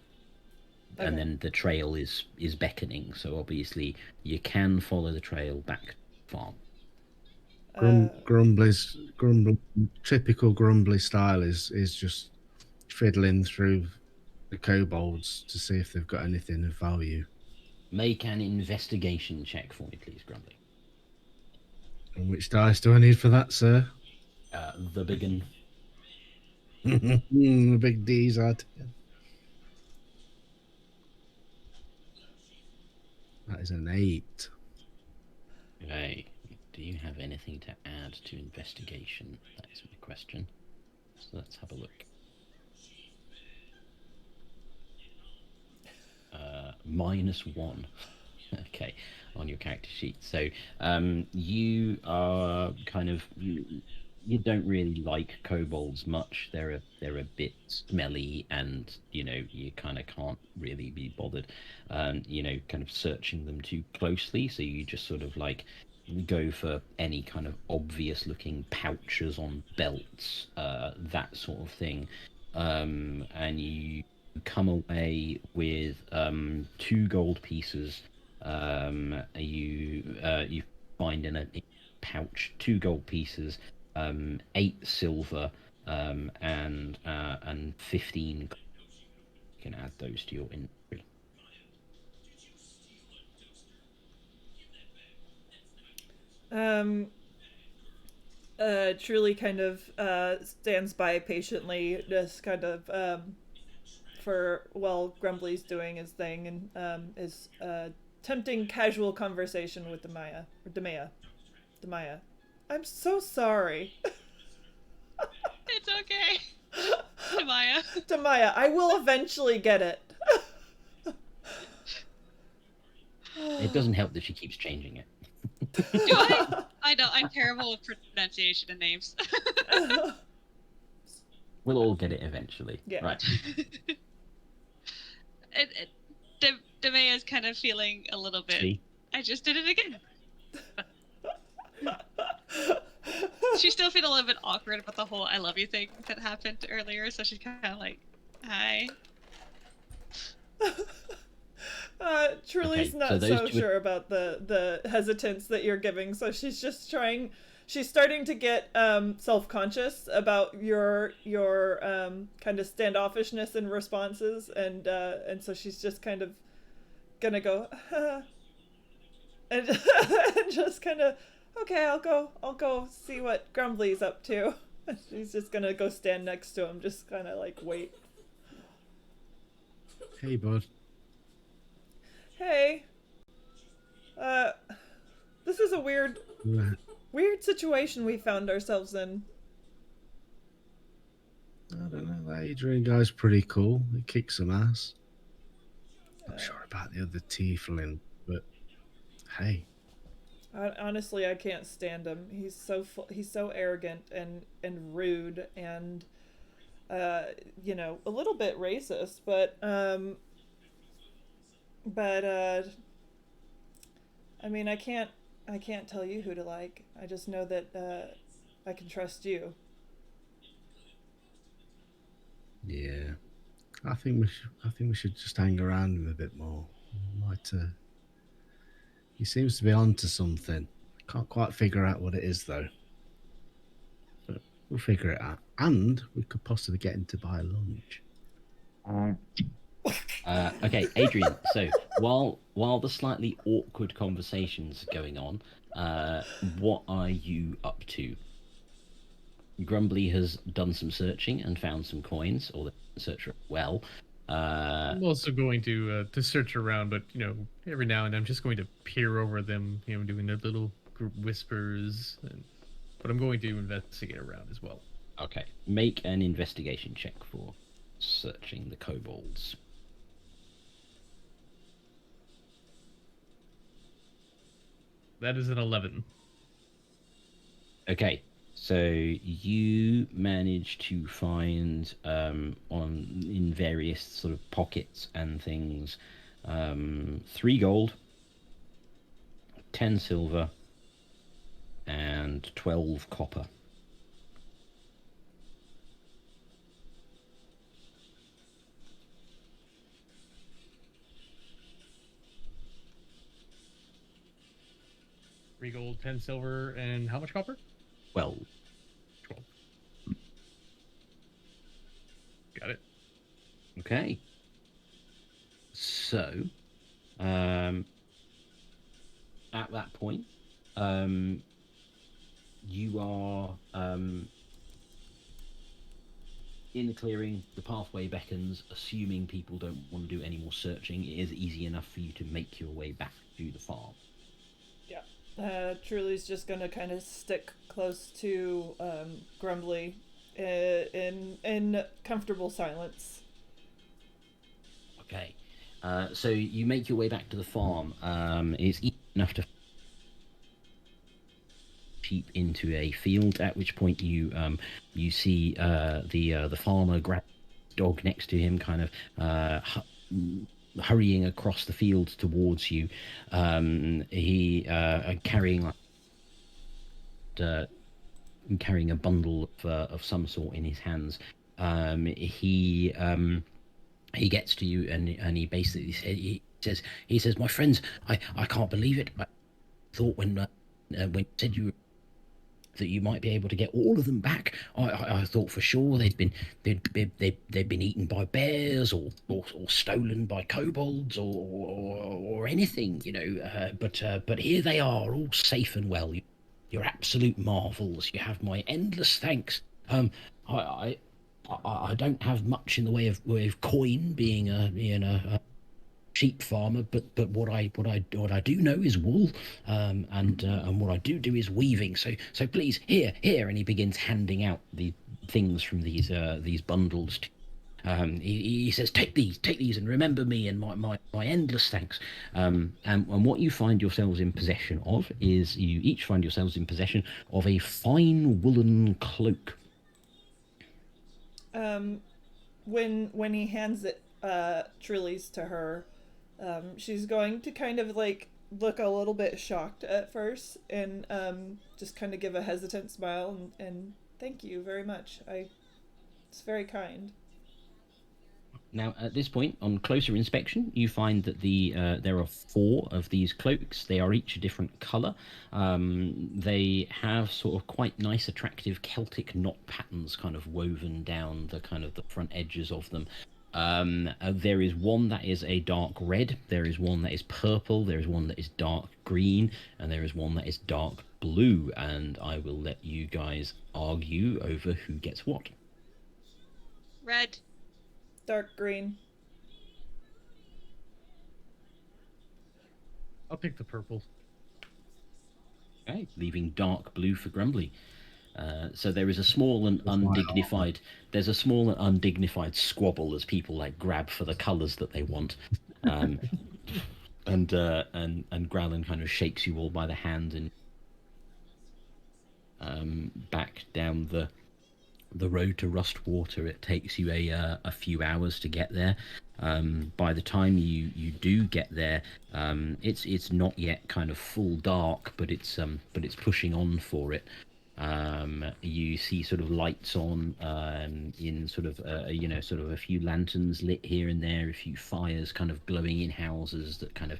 Okay. and then the trail is beckoning. So obviously you can follow the trail back to the farm. Grumbly's typical Grumbly style is just fiddling through the kobolds to see if they've got anything of value. Make an investigation check for me, please, Grumbly. And which dice do I need for that, sir? The big un. The big D's had. That is an 8. Okay. Do you have anything to add to investigation? That is my question. So let's have a look. -1. Okay, on your character sheet. So you are kind of you don't really like kobolds much. They're a bit smelly, and you kind of can't really be bothered, kind of searching them too closely. So you just sort of like go for any kind of obvious looking pouches on belts, that sort of thing, and you come away with 2 gold pieces. You find in a pouch 2 gold pieces, 8 silver, and 15. You can add those to your inventory. Truly kind of stands by patiently, just kind of for while Grumbly's doing his thing, and is tempting casual conversation with Demaya. I'm so sorry. It's okay. Demaya. Demaya, I will eventually get it. It doesn't help that she keeps changing it. Do I? I know, I'm terrible with pronunciation and names. We'll all get it eventually. Yeah. Right. Demea's kind of feeling a little bit. See? I just did it again. She's still feeling a little bit awkward about the whole "I love you" thing that happened earlier, so she's kind of like, "Hi." Truly's Okay, not so those so two- sure about the hesitance that you're giving, so she's just trying. She's starting to get self-conscious about your kind of standoffishness in responses, and so she's just kind of gonna go and, and just kind of, okay, I'll go see what Grumbly's up to. She's just gonna go stand next to him, just kind of like wait. Hey, bud. Hey, this is a weird situation we found ourselves in. I don't know. That Adrian guy's pretty cool. He kicks some ass. Not sure about the other tiefling, but hey. Honestly, I can't stand him. He's so arrogant and rude and a little bit racist, but I mean, I can't tell you who to like. I just know that I can trust you. Yeah. I think we should. I think we should just hang around him a bit more. Might. He seems to be onto something. Can't quite figure out what it is though. But we'll figure it out. And we could possibly get him to buy lunch. Okay, Adrian. So while the slightly awkward conversation's going on, what are you up to? Grumbly has done some searching and found some coins, or the searcher well. I'm also going to search around, but every now and then I'm just going to peer over them, doing their little group whispers. But I'm going to investigate around as well. Okay, make an investigation check for searching the kobolds. That is an 11. Okay, so you manage to find in various sort of pockets and things 3 gold, 10 silver, and 12 copper. Three gold, 10 silver, and how much copper? 12. 12. Got it. Okay. So, at that point, you are in the clearing. The pathway beckons. Assuming people don't want to do any more searching, it is easy enough for you to make your way back to the farm. Truly's just gonna kind of stick close to Grumbly in comfortable silence. Okay. So you make your way back to the farm. It's easy enough to sheep into a field. At which point you see the farmer grab dog next to him, kind of hurrying across the field towards you. He carrying a bundle of some sort in his hands. He gets to you and he basically says, "My friends, I can't believe it. I thought when you said that you might be able to get all of them back. I thought for sure they'd been eaten by bears or stolen by kobolds or anything, But here they are, all safe and well. You're absolute marvels. You have my endless thanks. I don't have much in the way of coin, being a sheep farmer, but what I do know is wool, and what I do is weaving. So please, here, and he begins handing out the things from these bundles. He says, take these, and remember me and my endless thanks. And what you find yourselves in possession of is you each find yourselves in possession of a fine woolen cloak. When he hands it Truly's to her, she's going to kind of like look a little bit shocked at first and just kind of give a hesitant smile and thank you very much. It's very kind. Now, at this point, on closer inspection, you find that there are 4 of these cloaks. They are each a different colour. They have sort of quite nice, attractive Celtic knot patterns kind of woven down the front edges of them. There is one that is a dark red, there is one that is purple, there is one that is dark green, and there is one that is dark blue. And I will let you guys argue over who gets what. Red. Dark green. I'll pick the purple. Okay, leaving dark blue for Grumbly. So there is a small and undignified. There's a small and undignified squabble as people like grab for the colours that they want, and Growlin kind of shakes you all by the hand and back down the road to Rustwater. It takes you a few hours to get there. By the time you do get there, it's not yet kind of full dark, but it's pushing on for it. you see sort of lights on in sort of sort of a few lanterns lit here and there, a few fires kind of glowing in houses that kind of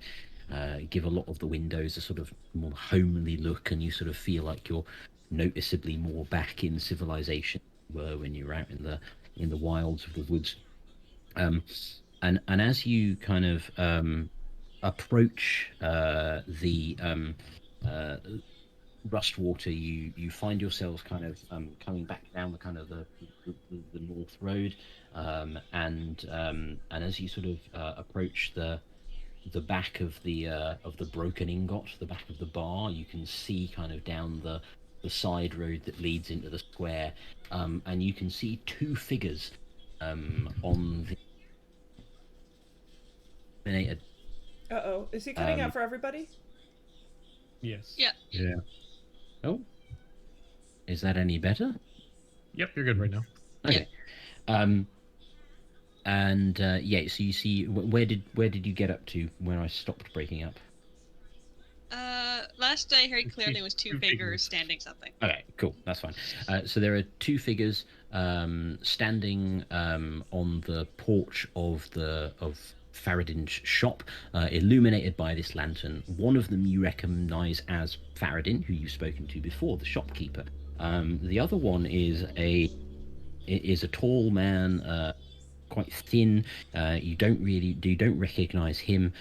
give a lot of the windows a sort of more homely look, and you sort of feel like you're noticeably more back in civilization than you were when you were out in the wilds of the woods. And as you kind of approach the Rustwater, you find yourselves kind of coming back down the kind of the north road, and as you sort of approach the back of the broken ingot, the back of the bar, you can see kind of down the side road that leads into the square, and you can see two figures on the illuminated. Uh-oh. Is he cutting out for everybody? Yes. Yeah. Yeah. Oh, is that any better? Yep, you're good right now. Okay. And yeah, so you see, where did you get up to when I stopped breaking up? Last I heard clearly was two Two figures figures. standing something. Okay, cool, that's fine. So there are two figures standing on the porch of Faradin's shop, illuminated by this lantern. One of them you recognise as Faradin, who you've spoken to before, the shopkeeper. The other one is a tall man, quite thin. You don't recognise him.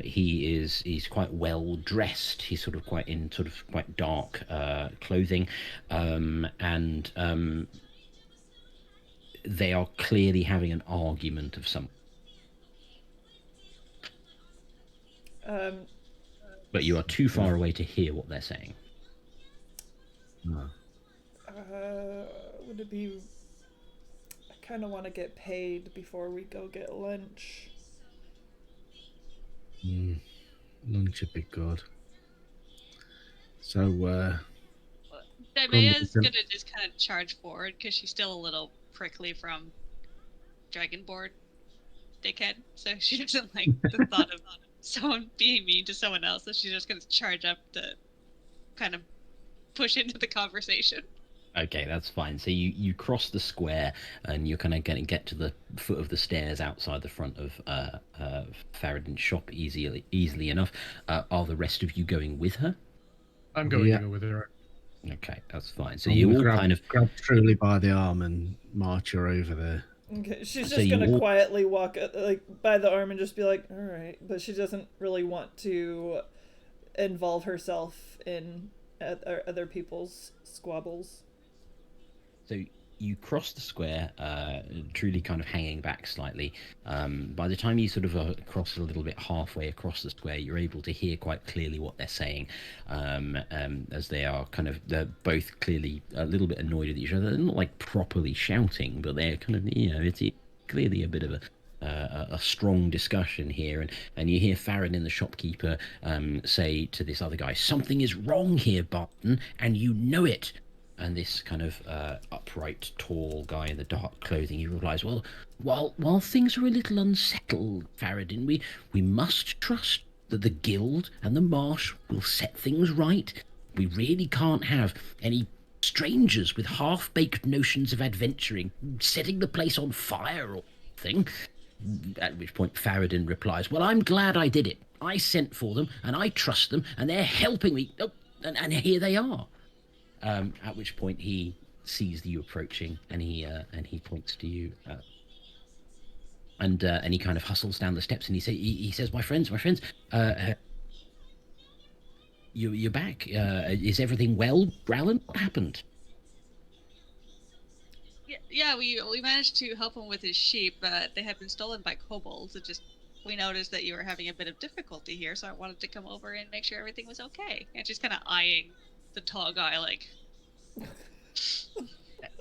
He's quite well dressed. He's sort of quite dark clothing, and they are clearly having an argument of some. But you are too far away to hear what they're saying. No. Would it be... I kind of want to get paid before we go get lunch. Lunch would be good. So, Demea's gonna just kind of charge forward because she's still a little prickly from Dragonboard dickhead, so she doesn't like the thought of someone being mean to someone else, so she's just gonna charge up to kind of push into the conversation. Okay, that's fine. So you cross the square, and you're kind of going to get to the foot of the stairs outside the front of Faradin's shop easily enough. Are the rest of you going with her? I'm going to go with her. Okay, that's fine. So I'm you gonna all grab, kind of grab Truly by the arm and march her over there. Okay, she's So just you gonna all- quietly walk like by the arm and just be like, "All right," but she doesn't really want to involve herself in other people's squabbles. So you cross the square, truly kind of hanging back slightly. By the time you sort of cross a little bit halfway across the square, you're able to hear quite clearly what they're saying, as they're both clearly a little bit annoyed with each other. They're not like properly shouting, but they're kind of, it's clearly a bit of a strong discussion here, and you hear Faradin, the shopkeeper, say to this other guy, "Something is wrong here, Barton, and you know it." And this kind of upright, tall guy in the dark clothing, he replies, "Well, while things are a little unsettled, Faradin, we must trust that the guild and the marsh will set things right. We really can't have any strangers with half-baked notions of adventuring setting the place on fire or something." At which point Faradin replies, "Well, I'm glad I did it. I sent for them, and I trust them, and they're helping me. Oh, and here they are." At which point he sees you approaching, and he points to you, and he kind of hustles down the steps, and he says, my friends, you're back. Is everything well, Growlin? What happened?" Yeah, we managed to help him with his sheep. They had been stolen by kobolds. We noticed that you were having a bit of difficulty here, so I wanted to come over and make sure everything was okay. And she's kind of eyeing the tall guy like.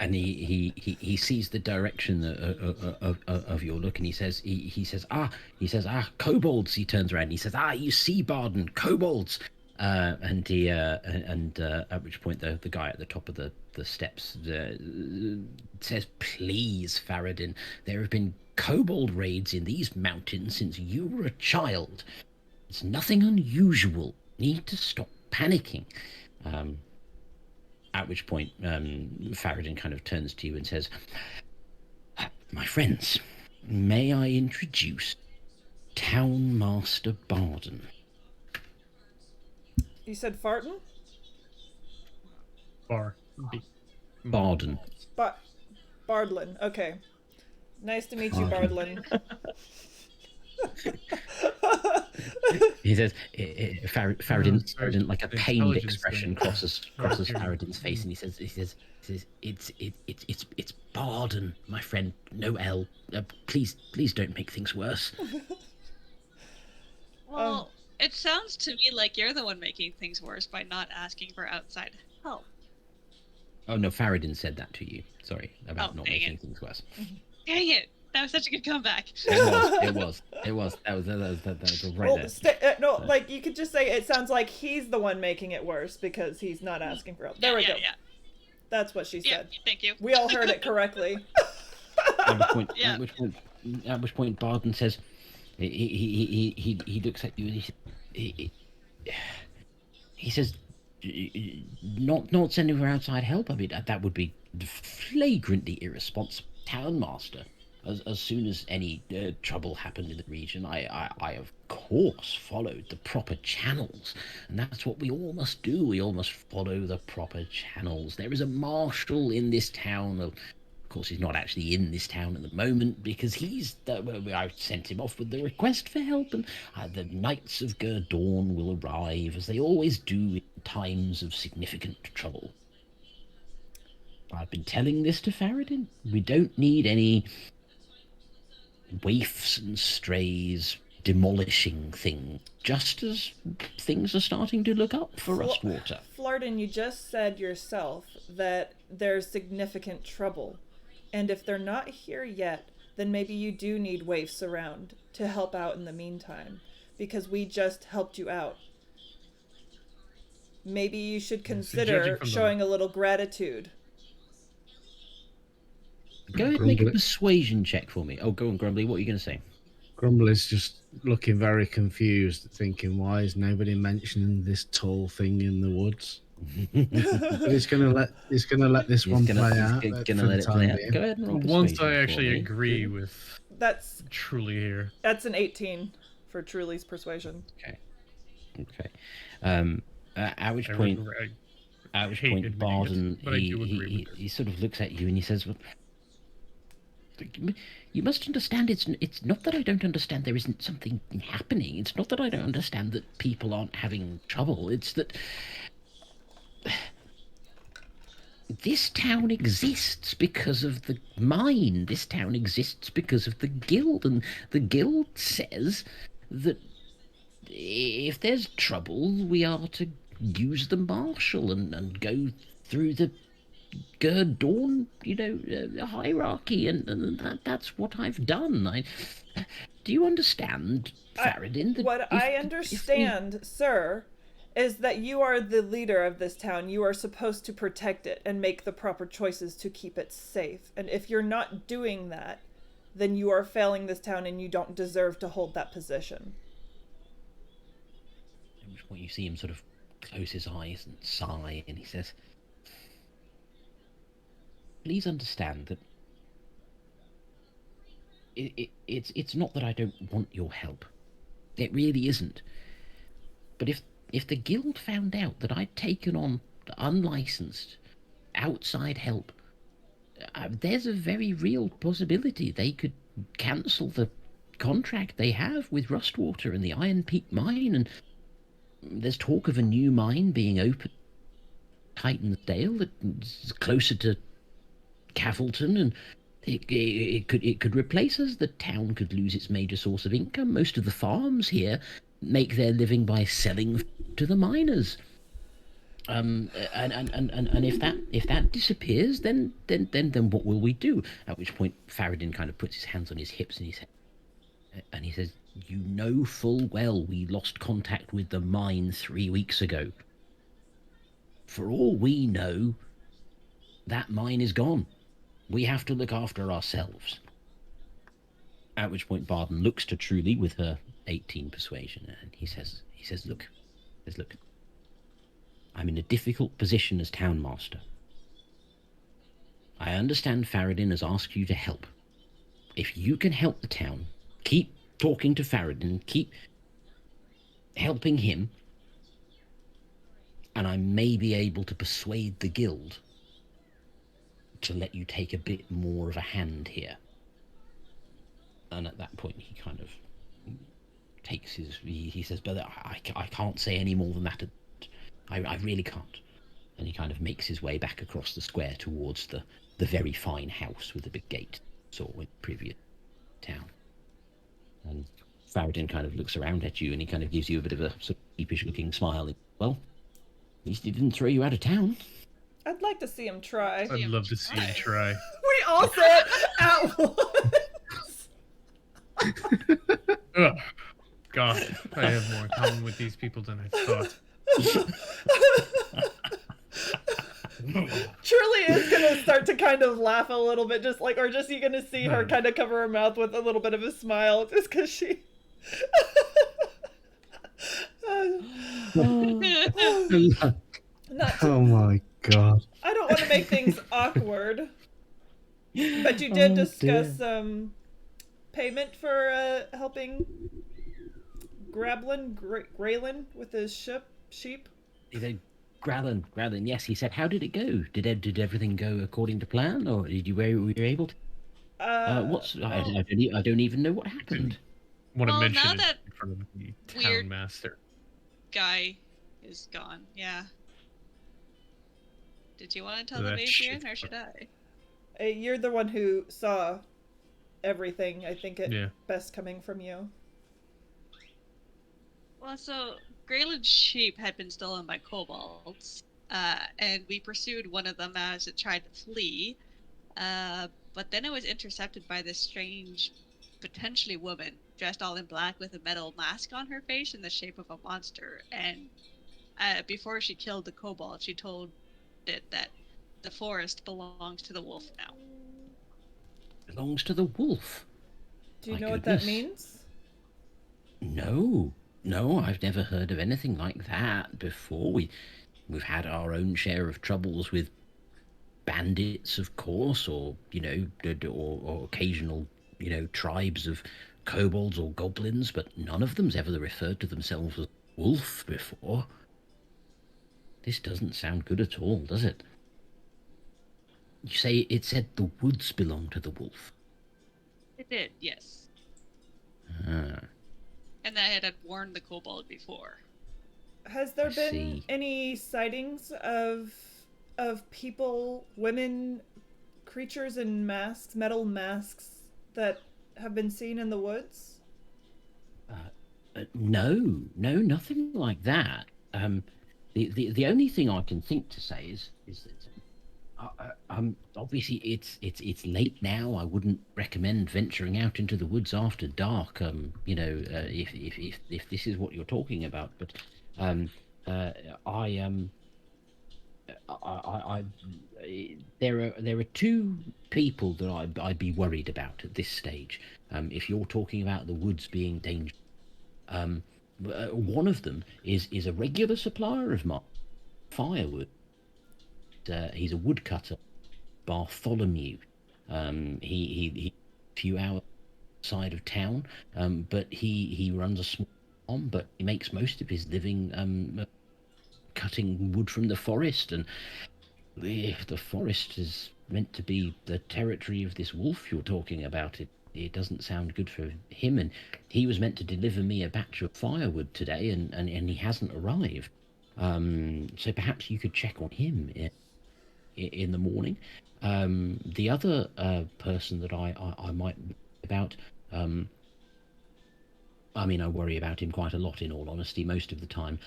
And he sees the direction of your look, and he says, kobolds. He turns around and he says, "You see, Barden, kobolds." And at which point the guy at the top of the steps says, "Please, Faradin, there have been kobold raids in these mountains since you were a child. It's nothing unusual. You need to stop panicking." At which point, Faradin kind of turns to you and says, "My friends, may I introduce Town Master Barden?" You said fartin? Bar. B. Barden. Bardlin. Okay. Nice to meet you, Bardlin. Bardlin. He says, Faradin, like a pained Intelligence expression thing. crosses Faradin's face, and he says, it's Barden, my friend, no L. Please don't make things worse. Well, it sounds to me like you're the one making things worse by not asking for outside help. Oh no, Faradin said that to you. Sorry about not dang making it. things worse. Dang it! That was such a good comeback. It was. That was right Well, there. no, like you could just say it sounds like he's the one making it worse because he's not asking for help. There we go. Yeah. That's what she Yeah, said. thank you. We all heard it correctly. Yeah. At which point, Barden says, he looks at you and he says, not sending for outside help. I mean, that would be flagrantly irresponsible. Town Master, as soon as any trouble happened in the region, I of course followed the proper channels, and that's what we all must do. We all must follow the proper channels. There is a marshal in this town. Of course, he's not actually in this town at the moment because I sent him off with the request for help, and the Knights of Gerdorn will arrive, as they always do in times of significant trouble. I've been telling this to Faradin. We don't need any waifs and strays demolishing things, just as things are starting to look up for Rustwater. Flarden, you just said yourself that there's significant trouble. And if they're not here yet, then maybe you do need waifs around to help out in the meantime. Because we just helped you out. Maybe you should consider showing a little gratitude. Go ahead and make a persuasion check for me. Oh, go on, Grumbly. What are you going to say? Grumbly's just looking very confused, thinking, why is nobody mentioning this tall thing in the woods? But he's gonna let this one play out. He's gonna let it play out. Go ahead and roll Once persuasion I for actually me. agree with That's Truly here. That's an 18 for Truly's persuasion. Okay. At which point, Barden, he sort of looks at you and he says, well, you must understand, it's not that I don't understand there isn't something happening. It's not that I don't understand that people aren't having trouble. It's that this town exists because of the mine. This town exists because of the guild, and the guild says that if there's trouble, we are to use the marshal and go through the Gerdorn, hierarchy, and that's what I've done. Do you understand, Faradin? I understand, sir, is that you are the leader of this town. You are supposed to protect it and make the proper choices to keep it safe. And if you're not doing that, then you are failing this town and you don't deserve to hold that position. At which point you see him sort of close his eyes and sigh, and he says, please understand that it's not that I don't want your help. It really isn't. But if the guild found out that I'd taken on unlicensed outside help, there's a very real possibility they could cancel the contract they have with Rustwater and the Iron Peak mine, and there's talk of a new mine being opened, Titansdale, that's closer to Cavilton, and it could replace us. The town could lose its major source of income. Most of the farms here make their living by selling to the miners. And if that disappears, then what will we do? At which point Faradin kind of puts his hands on his hips and he says, you know full well we lost contact with the mine 3 weeks ago. For all we know, that mine is gone. We have to look after ourselves. At which point Barden looks to Truly with her 18 persuasion, and he says, look, I'm in a difficult position as townmaster. I understand Faradin has asked you to help. If you can help the town, keep talking to Faradin, keep helping him, and I may be able to persuade the guild to let you take a bit more of a hand here. And at that point, he kind of takes he says, but I can't say any more than that. I really can't. And he kind of makes his way back across the square towards the very fine house with the big gate saw in the previous town. And Faradin kind of looks around at you and he kind of gives you a bit of a sort of sheepish looking smile. Well, at least he didn't throw you out of town. I'd like to see him try. I'd love to see him try. We all said at once. Ugh. God, I have more in common with these people than I thought. Truly is gonna start to kind of laugh a little bit, just like, or just you're gonna see her kind of cover her mouth with a little bit of a smile, just because she. Not to, Oh my god. I don't want to make things awkward, but you did discuss payment for helping Graylin with his sheep. Gralin, yes, he said, how did it go? Did everything go according to plan, or were you able to? I don't even know what happened. Want to Well, mention now it that in front of the weird- townmaster. Guy is gone. Yeah. Did you want to tell That them, Adrian, shit. or should I? You're the one who saw everything. I think it Yeah. best coming from you. Well, so Grayland's sheep had been stolen by kobolds, and we pursued one of them as it tried to flee. But then it was intercepted by this strange, potentially woman, dressed all in black with a metal mask on her face in the shape of a monster. And before she killed the kobold, she told it that the forest belongs to the wolf now. Belongs to the wolf. Do you My know what goodness. that means? No, I've never heard of anything like that before. We've had our own share of troubles with bandits, of course, or or occasional tribes of kobolds or goblins, but none of them's ever referred to themselves as wolf before. This doesn't sound good at all, does it? You say it said the woods belong to the wolf. It did, yes. Ah, And that it had warned the kobold before. Has there I been see. any sightings of people, women, creatures in masks, metal masks that have been seen in the woods? no, nothing like that. The only thing I can think to say is that obviously it's late now. I wouldn't recommend venturing out into the woods after dark. If this is what you're talking about, but there are two people that I'd be worried about at this stage. If you're talking about the woods being dangerous, one of them is a regular supplier of my firewood. He's a woodcutter, Bartholomew. He a few hours outside of town, but he runs a small farm, but he makes most of his living cutting wood from the forest. And if the forest is meant to be the territory of this wolf you're talking about, it doesn't sound good for him. And he was meant to deliver me a batch of firewood today, and he hasn't arrived. So perhaps you could check on him in the morning. The other person that I might about, I mean, I worry about him quite a lot, in all honesty, most of the time.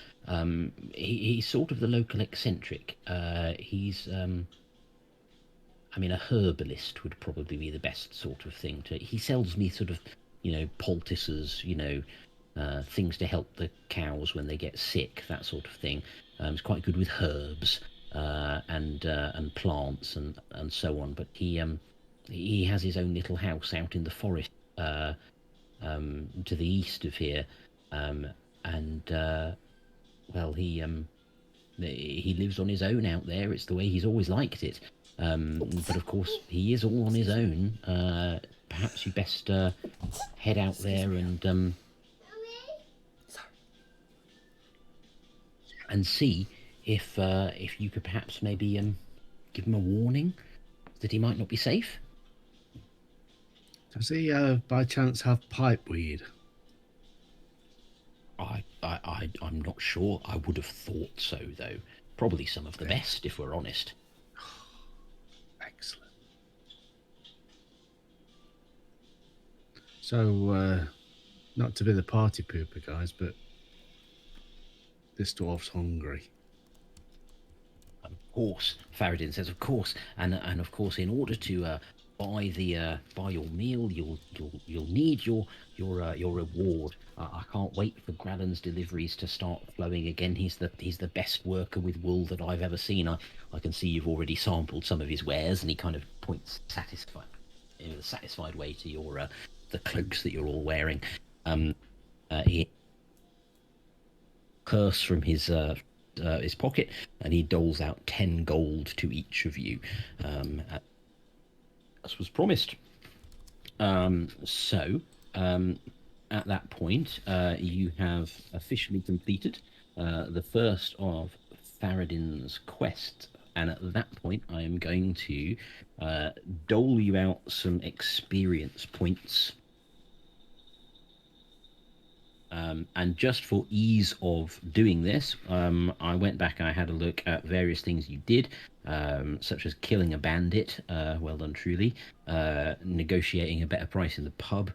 He's sort of the local eccentric. He's, I mean, a herbalist would probably be the best sort of thing to. He sells me sort of, poultices, things to help the cows when they get sick, that sort of thing. He's quite good with herbs and plants and so on. But he has his own little house out in the forest to the east of here, and well, He lives on his own out there. It's the way he's always liked it. But of course, he is all on his own. Perhaps you best head out there and see if you could perhaps maybe give him a warning that he might not be safe. Does he by chance have pipe weed? I'm not sure. I would have thought so, though. Probably some of the best, if we're honest. Excellent. So, not to be the party pooper, guys, but this dwarf's hungry. Of course, Faradin says, of course, and of course, in order to buy your meal, you'll need your reward. I can't wait for Graden's deliveries to start flowing again. He's the best worker with wool that I've ever seen. I can see you've already sampled some of his wares, and he kind of points in a satisfied way to your the cloaks that you're all wearing. He purse from his pocket, and he doles out 10 gold to each of you, as was promised. At that point, you have officially completed the first of Faradin's quest, and at that point, I am going to dole you out some experience points. And just for ease of doing this, I went back and I had a look at various things you did, such as killing a bandit, well done truly, negotiating a better price in the pub.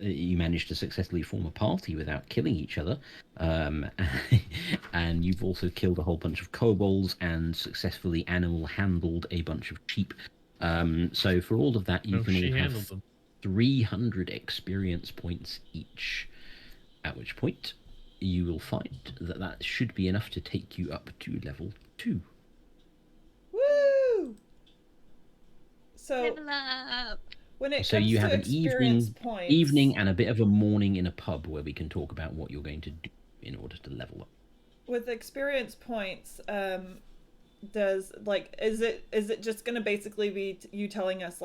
You managed to successfully form a party without killing each other, and you've also killed a whole bunch of kobolds and successfully animal handled a bunch of sheep. So for all of that, you can all have 300 experience points each. At which point, you will find that that should be enough to take you up to level 2. Woo! So Level up. when it So comes you to have an experience points, evening and a bit of a morning in a pub where we can talk about what you're going to do in order to level up. with experience points, does is it just going to basically be you telling us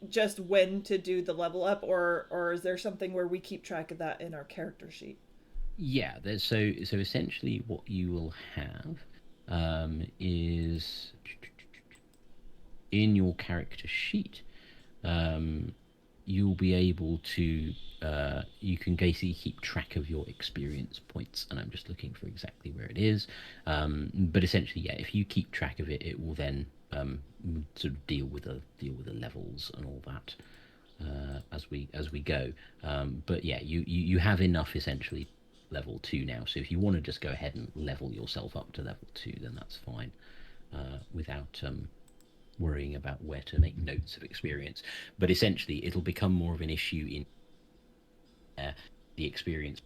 just when to do the level up, or is there something where we keep track of that in our character sheet? Yeah, so essentially what you will have is in your character sheet. You'll be able to you can basically keep track of your experience points, and I'm just looking for exactly where it is. But essentially, yeah, if you keep track of it, it will then sort of deal with the levels and all that as we go. But yeah, you have enough essentially level 2 now. So if you want to just go ahead and level yourself up to level 2, then that's fine, without worrying about where to make notes of experience. But essentially, it'll become more of an issue in the experience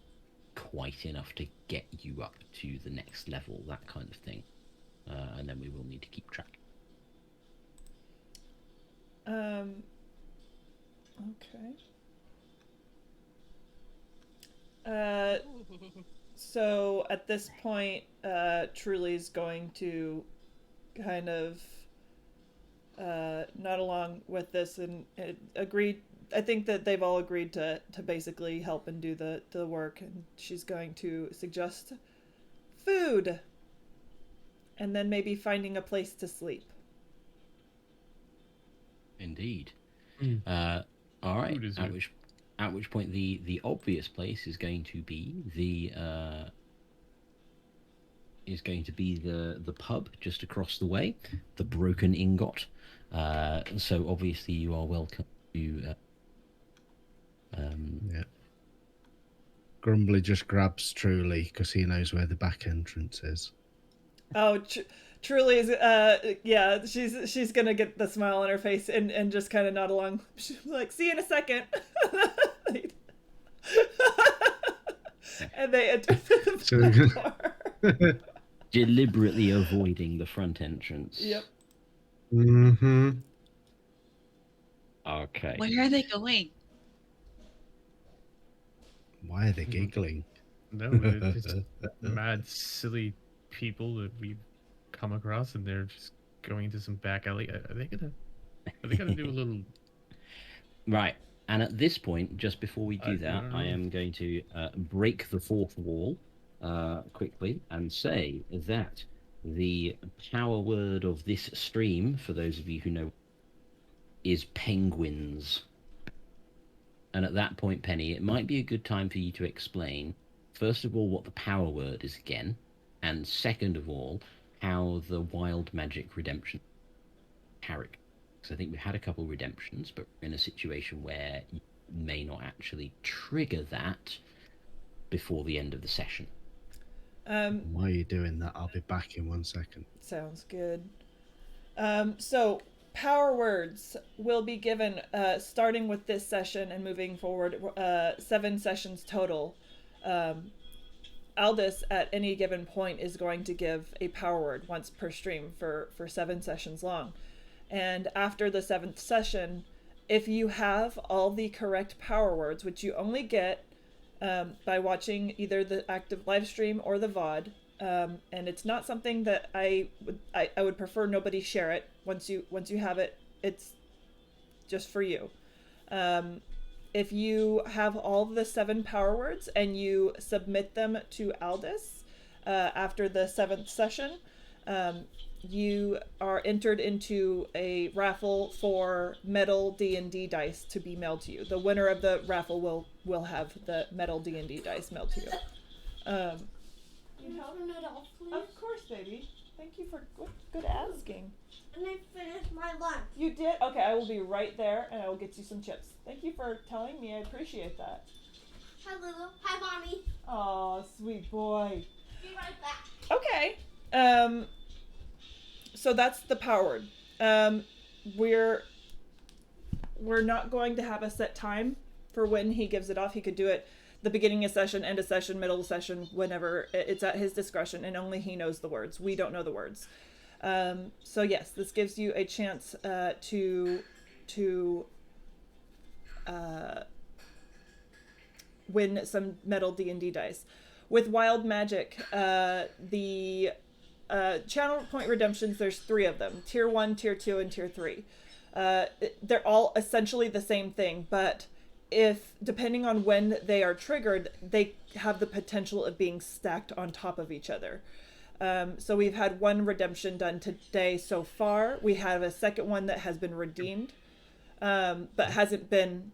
quite enough to get you up to the next level, that kind of thing, and then we will need to keep track. Okay. So at this point, Truly's going to kind of nod along with this and agree. I think that they've all agreed to basically help and do the work, and she's going to suggest food, and then maybe finding a place to sleep. Indeed. All right. At which point the obvious place is going to be the pub just across the way, the Broken Ingot. So obviously you are welcome to. Yeah. Grumbly just grabs Truly because he knows where the back entrance is. Oh, Truly is yeah, she's gonna get the smile on her face and just kind of nod along. She's like, see you in a second. And they enter the bar. Deliberately avoiding the front entrance. Yep. Mm-hmm. Okay. Where are they going? Why are they giggling? No, it's just mad, silly people that we've come across, and they're just going into some back alley. Are they gonna do a little? Right. And at this point, just before we do I that, don't I know. am going to break the fourth wall quickly and say that the power word of this stream, for those of you who know, is penguins. And at that point, Penny, it might be a good time for you to explain, first of all, what the power word is again, and second of all, how the wild magic redemption character. Because I think we've had a couple redemptions, but we're in a situation where you may not actually trigger that before the end of the session. Why are you doing that? I'll be back in 1 second. Sounds good. So, power words will be given starting with this session and moving forward, 7 sessions total. Aldous, at any given point, is going to give a power word once per stream for 7 sessions long. And after the 7th session, if you have all the correct power words, which you only get by watching either the active live stream or the VOD, and it's not something that I would prefer nobody share it. Once you have it, it's just for you. If you have all the 7 power words and you submit them to Aldous after the 7th session, you are entered into a raffle for metal D&D dice to be mailed to you. The winner of the raffle will have the metal D&D dice mailed to you. You turn it off, please? Of course, baby. Thank you for good asking. And I finished my lunch. You did? Okay, I will be right there and I will get you some chips. Thank you for telling me. I appreciate that. Hi, Lulu. Hi, Mommy. Oh, sweet boy. Be right back. Okay. So that's the power word. We're not going to have a set time for when he gives it off. He could do it the beginning of session, end of session, middle of session, whenever. It's at his discretion, and only he knows the words. We don't know the words. So yes, this gives you a chance to win some metal D&D dice. With Wild Magic, the channel point redemptions, there's 3 of them: tier 1, tier 2, and tier 3. They're all essentially the same thing, but if depending on when they are triggered, they have the potential of being stacked on top of each other. So we've had 1 redemption done today so far. We have a second one that has been redeemed, but hasn't been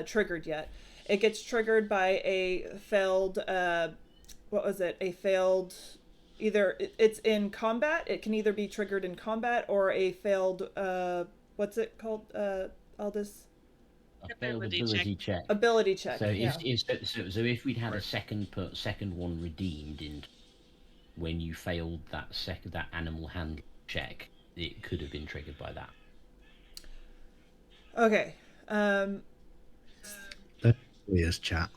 triggered yet. It gets triggered by a failed, a failed, either it's in combat. It can either be triggered in combat or a failed, what's it called, Aldous? A failed Ability ability check. Ability check. So yeah. so if we'd had a Right. second one redeemed in when you failed that animal hand check, it could have been triggered by that. Okay. Yes, chat.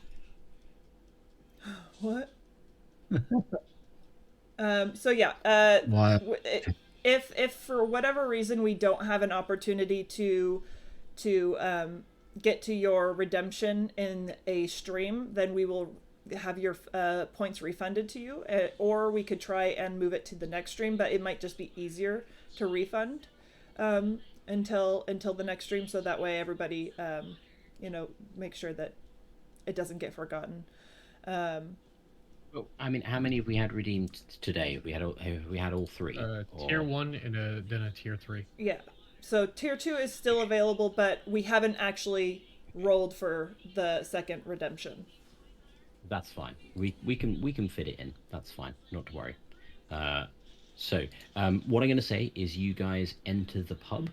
What? So yeah. Why? If for whatever reason we don't have an opportunity to get to your redemption in a stream, then we will have your points refunded to you, or we could try and move it to the next stream, but it might just be easier to refund until the next stream, so that way everybody make sure that it doesn't get forgotten. Well, I mean, how many have we had redeemed today? Have we had all 3? Tier 1 and then a tier 3. Yeah. So tier 2 is still available, but we haven't actually rolled for the second redemption. That's fine. We can fit it in. That's fine. Not to worry. So what I'm going to say is, you guys enter the pub.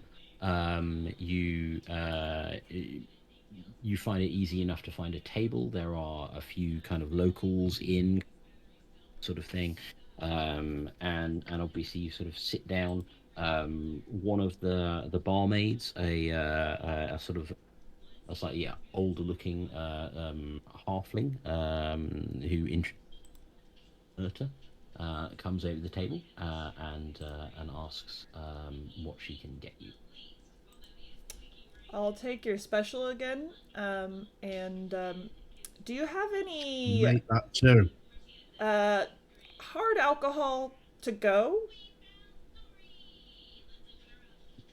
You find it easy enough to find a table. There are a few kind of locals in, sort of thing, and obviously you sort of sit down. One of the barmaids, a sort of a slightly older looking halfling, who comes over the table and asks what she can get you. I'll take your special again. Do you have any? Make that 2. hard alcohol to go.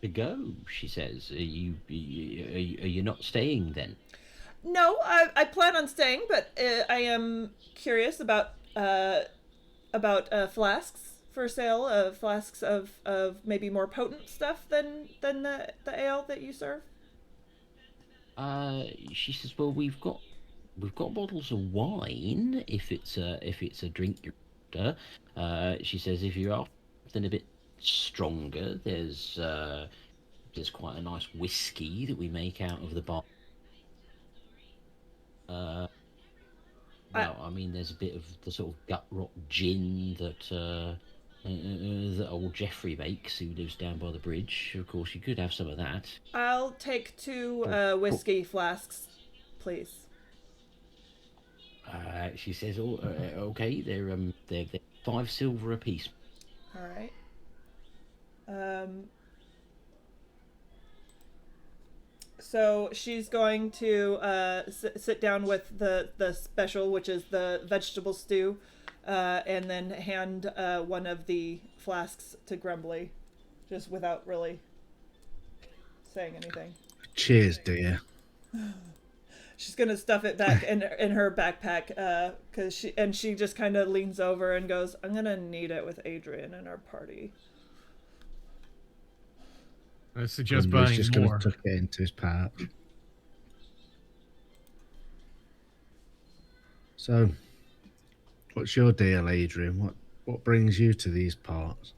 To go, she says. Are you not staying then? No, I plan on staying, but I am curious about flasks for sale. Flasks of maybe more potent stuff than the ale that you serve. She says, well, we've got bottles of wine if it's a drink you're after. She says if you're after something a bit stronger, there's quite a nice whiskey that we make out of the bar. Uh, I, well, I mean, there's a bit of the sort of gut rot gin that old Jeffrey makes, who lives down by the bridge. Of course, you could have some of that. I'll take two Or, whiskey flasks, please. she says, "Oh, okay, they're 5 silver apiece." All right. Um, so she's going to sit down with the special, which is the vegetable stew, and then hand one of the flasks to Grumbly, just without really saying anything. Cheers, dear. She's gonna stuff it back in her backpack, cause she just kind of leans over and goes, "I'm gonna need it with Adrian in our party." I suggest Grumbly's buying just more. going to tuck it into his pouch. So, what's your deal, Adrian? What brings you to these parts?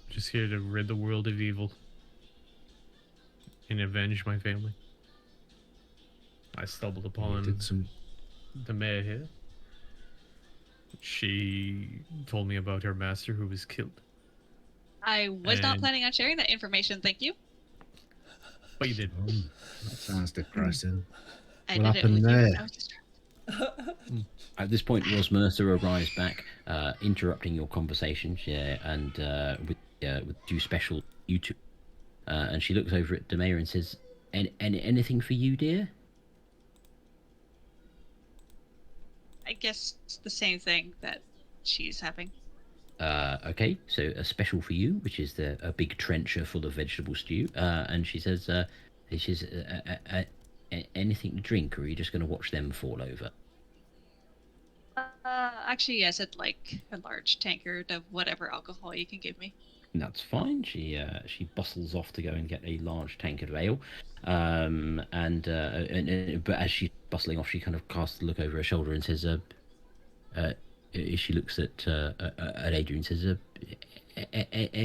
Just here to rid the world of evil and avenge my family. I stumbled You upon did some. the mayor here. She told me about her master who was killed. I was not And- planning on sharing that information, thank you. But you did. That sounds depressing. I What did it happened with there? you. I was distracted. At this point, Mercer arrives back, interrupting your conversation, and with due special you two. And she looks over at Demea and says, anything for you, dear? I guess it's the same thing that she's having. Okay, so a special for you, which is a big trencher full of vegetable stew. And she says, anything to drink, or are you just going to watch them fall over? Actually, yes, I'd like a large tankard of whatever alcohol you can give me. That's fine. She bustles off to go and get a large tankard of ale, but as she's bustling off, she kind of casts a look over her shoulder and says, she looks at Adrian and says,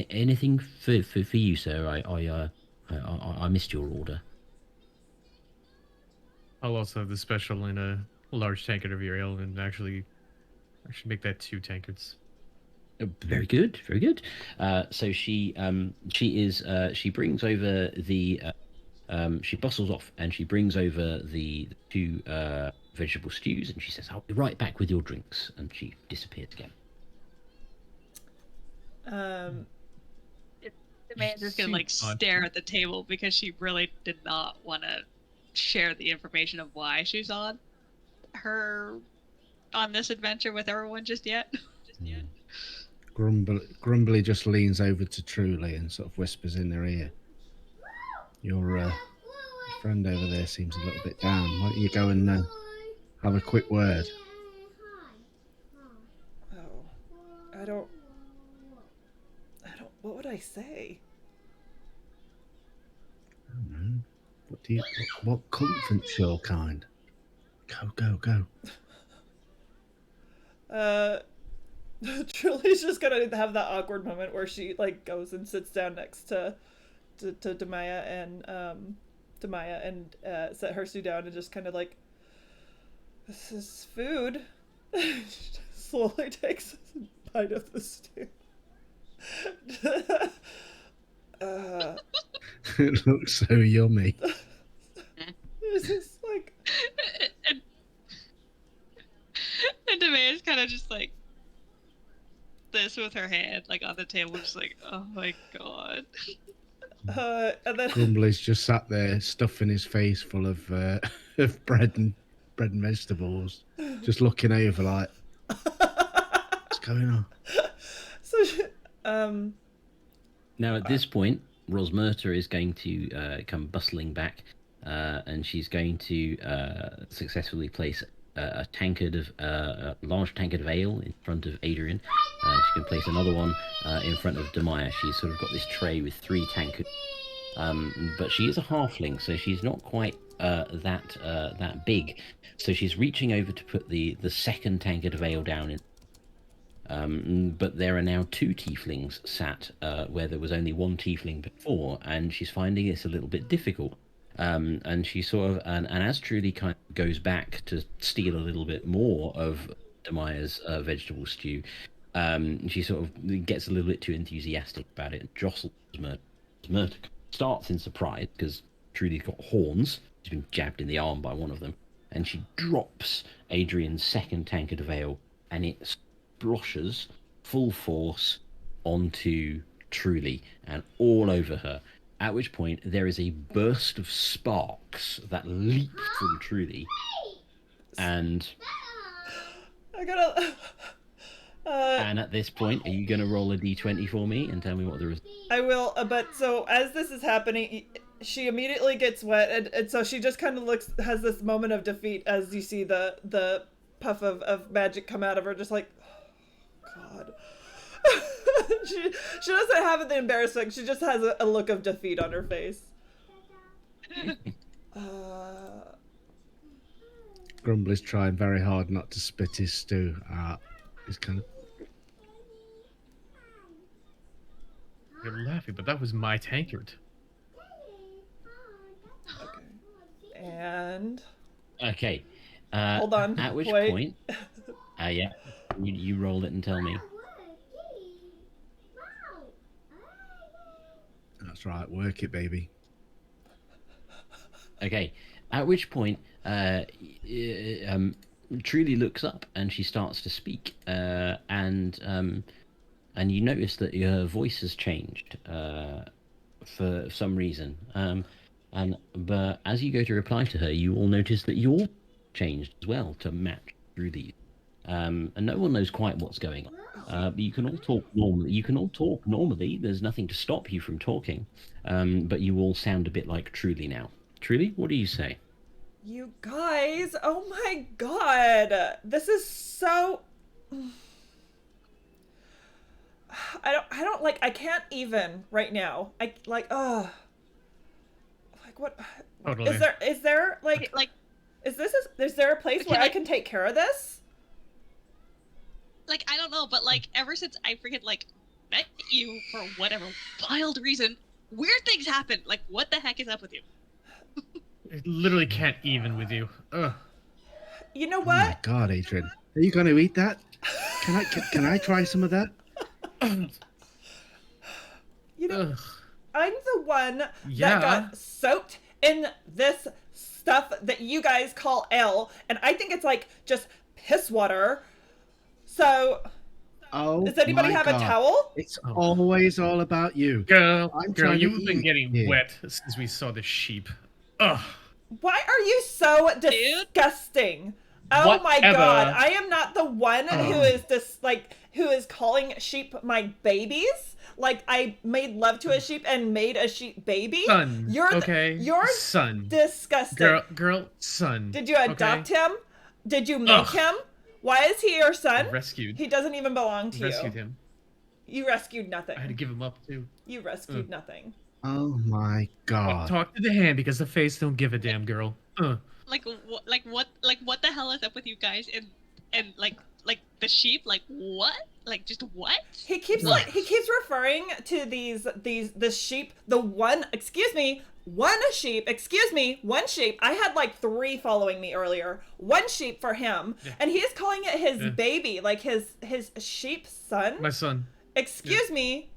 anything for you, sir? I missed your order. I'll also have the special in a large tankard of your ale, and actually make that 2 tankards. Very good, very good. So she brings over the she bustles off and she brings over the 2 vegetable stews, and she says, "I'll be right back with your drinks," and she disappears again. The man's just gonna like Seems odd. stare at the table because she really did not want to share the information of why she's on this adventure with everyone just yet. Grumbly just leans over to Truly and sort of whispers in their ear. Your friend over there seems a little bit down. Why don't you go and have a quick word? Oh, I don't. What would I say? I don't know. What comforts your kind? Go. Truly's just gonna have that awkward moment where she like goes and sits down next to Demaya and set her stew down and just kind of like, this is food. She just slowly takes a bite of the stew. It looks so yummy. It's just like, and Demea's kind of just like this with her hand like on the table, just like, oh my god. and then Grumbly's just sat there stuffing his face full of bread and vegetables, just looking over like, going on? So, Now, at this point, Rosmerta is going to come bustling back, and she's going to successfully place a large tankard of ale in front of Adrian. She can place another one in front of Demaya. She's sort of got this tray with 3 tankards. But she is a halfling, so she's not quite that big. So she's reaching over to put the second tankard of ale down in. But there are now 2 tieflings sat where there was only 1 tiefling before, and she's finding this a little bit difficult. And she sort of, and as Trudy kind of goes back to steal a little bit more of Demaya's vegetable stew, she sort of gets a little bit too enthusiastic about it and jostles Murta. Murta starts in surprise because Trudy's got horns. She's been jabbed in the arm by one of them, and she drops Adrian's second tankard of ale, and it sploshes full force onto Truly and all over her. At which point there is a burst of sparks that leap from Truly, and I gotta. and at this point, are you going to roll a d20 for me and tell me what the result? I will, but so as this is happening, she immediately gets wet, and so she just kind of has this moment of defeat as you see the puff of magic come out of her, just like, oh, God. she doesn't have the embarrassment. She just has a look of defeat on her face. Grumbly's trying very hard not to spit his stew out. He's kind of. You're laughing, but that was my tankard. Okay. And Okay. hold on. At which wait. point, yeah, you roll it and tell me. That's right. Work it, baby. Okay. At which point, Truly looks up and she starts to speak, and you notice that her voice has changed for some reason. But as you go to reply to her, you all notice that you're changed as well to match Truly. And no one knows quite what's going on. But you can all talk normally. There's nothing to stop you from talking. But you all sound a bit like Truly now. Truly, what do you say? You guys, oh my God, this is so. I can't even right now. Like what? Totally. Is there is there a place where I can take care of this? Like, I don't know, but like ever since I freaking like met you for whatever wild reason, weird things happen. Like, what the heck is up with you? I literally can't even with you. Ugh. You know Oh my what? God, Adrian, are you going to eat that? Can I try some of that? You know, Ugh. I'm the one Yeah. that got soaked in this stuff that you guys call ale, and I think it's like just piss water. So, Oh, does anybody my have God. a towel? It's always all about you. Girl, I'm trying to you've been eat getting here. wet since we saw the sheep. Ugh. Why are you so disgusting? Oh my Whatever. God, I am not the one who is who is calling sheep my babies. Like, I made love to a sheep and made a sheep baby. Son. Okay. You're son. disgusting. Girl, son. Did you adopt okay? him? Did you make him? Why is he your son? Rescued. He doesn't even belong to Rescued you. him. You rescued nothing. I had to give him up too. You rescued nothing. Oh my God. Talk to the hand because the face don't give a damn, girl. Like what the hell is up with you guys and like the sheep? Like what? Like just what? He keeps referring to the sheep, one sheep. I had like 3 following me earlier. One sheep for him, and he's calling it his baby, like his sheep son. My son. Excuse me.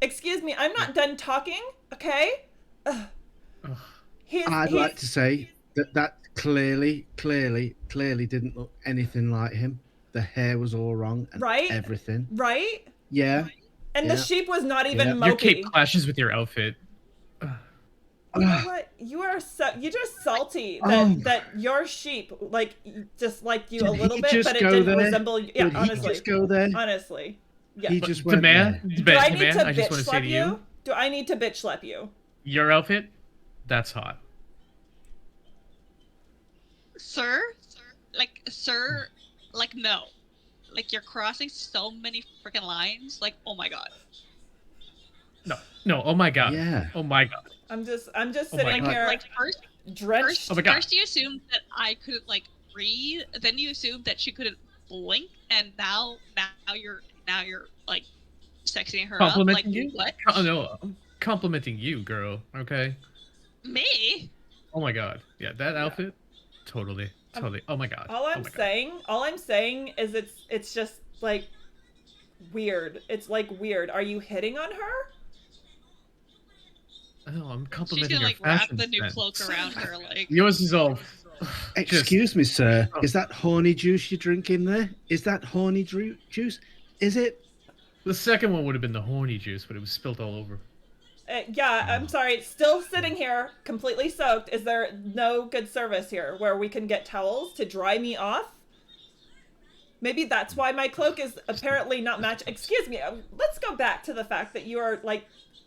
I'm not done talking. Okay. I'd like to say that clearly didn't look anything like him. The hair was all wrong and Right? everything. Right? Yeah. And the sheep was not even Yeah. Your mopey. cape clashes with your outfit. You know what? You're just salty that your sheep just like you a Did he little bit, just but it go didn't there? resemble you. Yeah, Did he honestly. just go there? Honestly. Yeah. He But just went Demare, there. Do I need Demare, to I just bitch want to say slap to you? you, Do I need to bitch slap you? your outfit, that's hot. Sir, sir, like no, like you're crossing so many freaking lines. Like, oh my god. No, no, oh my god. Yeah. Oh my god. I'm just Oh my sitting God. here Like first, drenched. Oh my God. first you assumed that I couldn't like breathe. Then you assumed that she couldn't blink, and now you're like sexing her up. Like Complimenting you? what? Oh, no, I'm complimenting you, girl. Okay. Me? Oh my god. Yeah, that outfit. Totally. Totally. Oh my god. All Oh I'm my god. saying is it's just like weird. It's like weird. Are you hitting on her? Oh, I'm She's complimenting gonna your like wrap fashion the new sense. cloak around her. Like Yours is all. Excuse me, sir. Oh. Is that horny juice you're drinking there? Is that horny juice? Is it? The second one would have been the horny juice, but it was spilt all over. Yeah, I'm sorry. It's still sitting here, completely soaked. Is there no good service here where we can get towels to dry me off? Maybe that's why my cloak is apparently not matched. Excuse me. Let's go back to the fact that you are like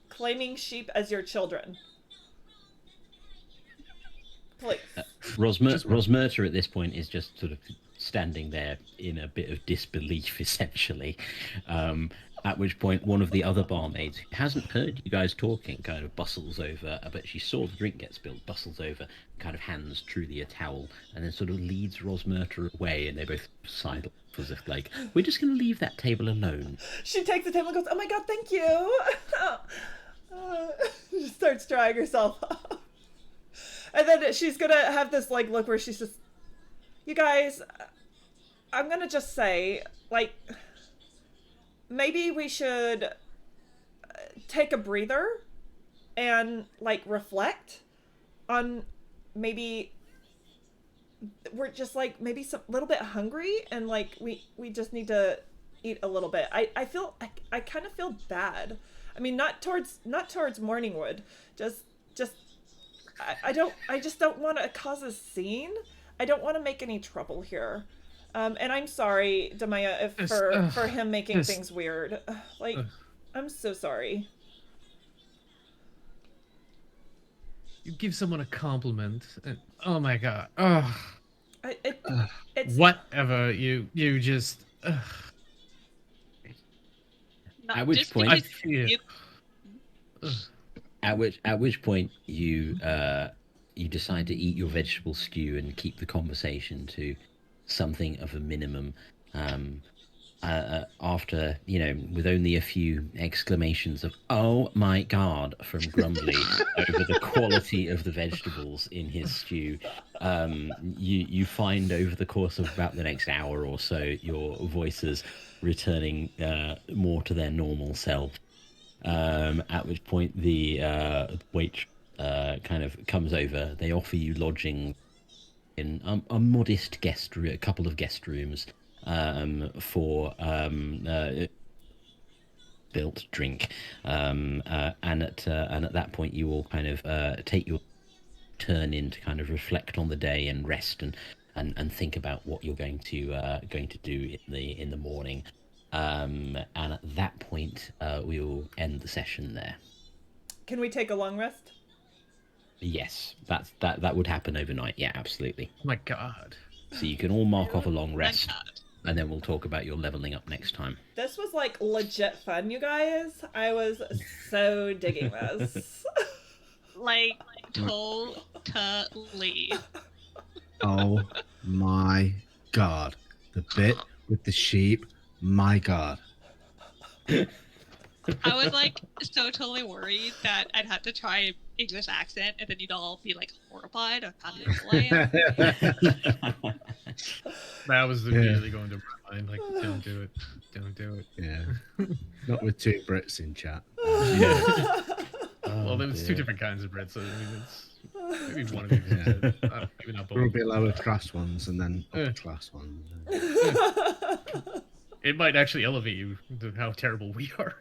claiming sheep as your children. Please. Rosmerta at this point is just sort of standing there in a bit of disbelief, essentially. At which point, one of the other barmaids, who hasn't heard you guys talking, kind of bustles over, but she saw the drink get spilled, bustles over, kind of hands Trudy a towel, and then sort of leads Rosmerta away, and they both side off as if, like, we're just going to leave that table alone. She takes the table and goes, "Oh my god, thank you." She starts drying herself off. And then she's gonna have this like look where she's just, "You guys, I'm gonna just say, like, maybe we should take a breather and like reflect on maybe we're just like maybe some little bit hungry and like we just need to eat a little bit. I feel I kind of feel bad. I mean, not towards Morningwood. Just I just don't want to cause a scene. I don't want to make any trouble here. And I'm sorry, Demaya, for him making things weird. Like, I'm so sorry. You give someone a compliment, and oh my god. It's Whatever. You just. not At which just point- because Yeah. you At which point you you decide to eat your vegetable stew and keep the conversation to something of a minimum. After, with only a few exclamations of "Oh my God" from Grumbly over the quality of the vegetables in his stew, you find over the course of about the next hour or so your voices returning more to their normal self. At which point the wait kind of comes over. They offer you lodging in a modest guest room, a couple of guest rooms for built drink, and at that point you all kind of take your turn in to kind of reflect on the day and rest and think about what you're going to do in the morning. And at that point, we will end the session there. Can we take a long rest? Yes, that would happen overnight. Yeah, absolutely. Oh my god. So you can all mark off a long thank rest, God. and then we'll talk about your leveling up next time. This was like legit fun, you guys. I was so digging this. Like totally. Oh my god. The bit with the sheep. My god. I was like so totally worried that I'd have to try an English accent and then you'd all be like horrified of how beautiful I am. That was immediately going to my mind. Like, don't do it. Don't do it. Yeah. Not with two Brits in chat. Well, there was two different kinds of bread, so I mean, it's maybe one of these. Yeah. Maybe not There will both. be lower class ones and then upper class ones. It might actually elevate you to how terrible we are.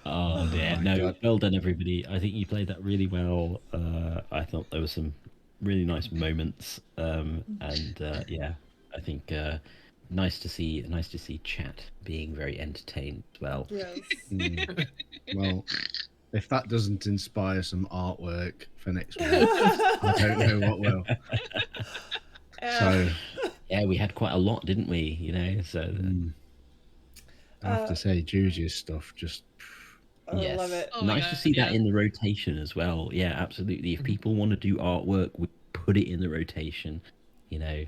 Oh dear! my No, God. well done, everybody. I think you played that really well. I thought there were some really nice moments, and yeah, I think nice to see chat being very entertained as well. Yes. Well, if that doesn't inspire some artwork for next week, I don't know what will. So Yeah, we had quite a lot, didn't we? You know, so I have to say, Juju's stuff just. I yes, love it. Oh my nice to God, see that yeah. in the rotation as well. Yeah, absolutely. If people want to do artwork, we put it in the rotation. You know.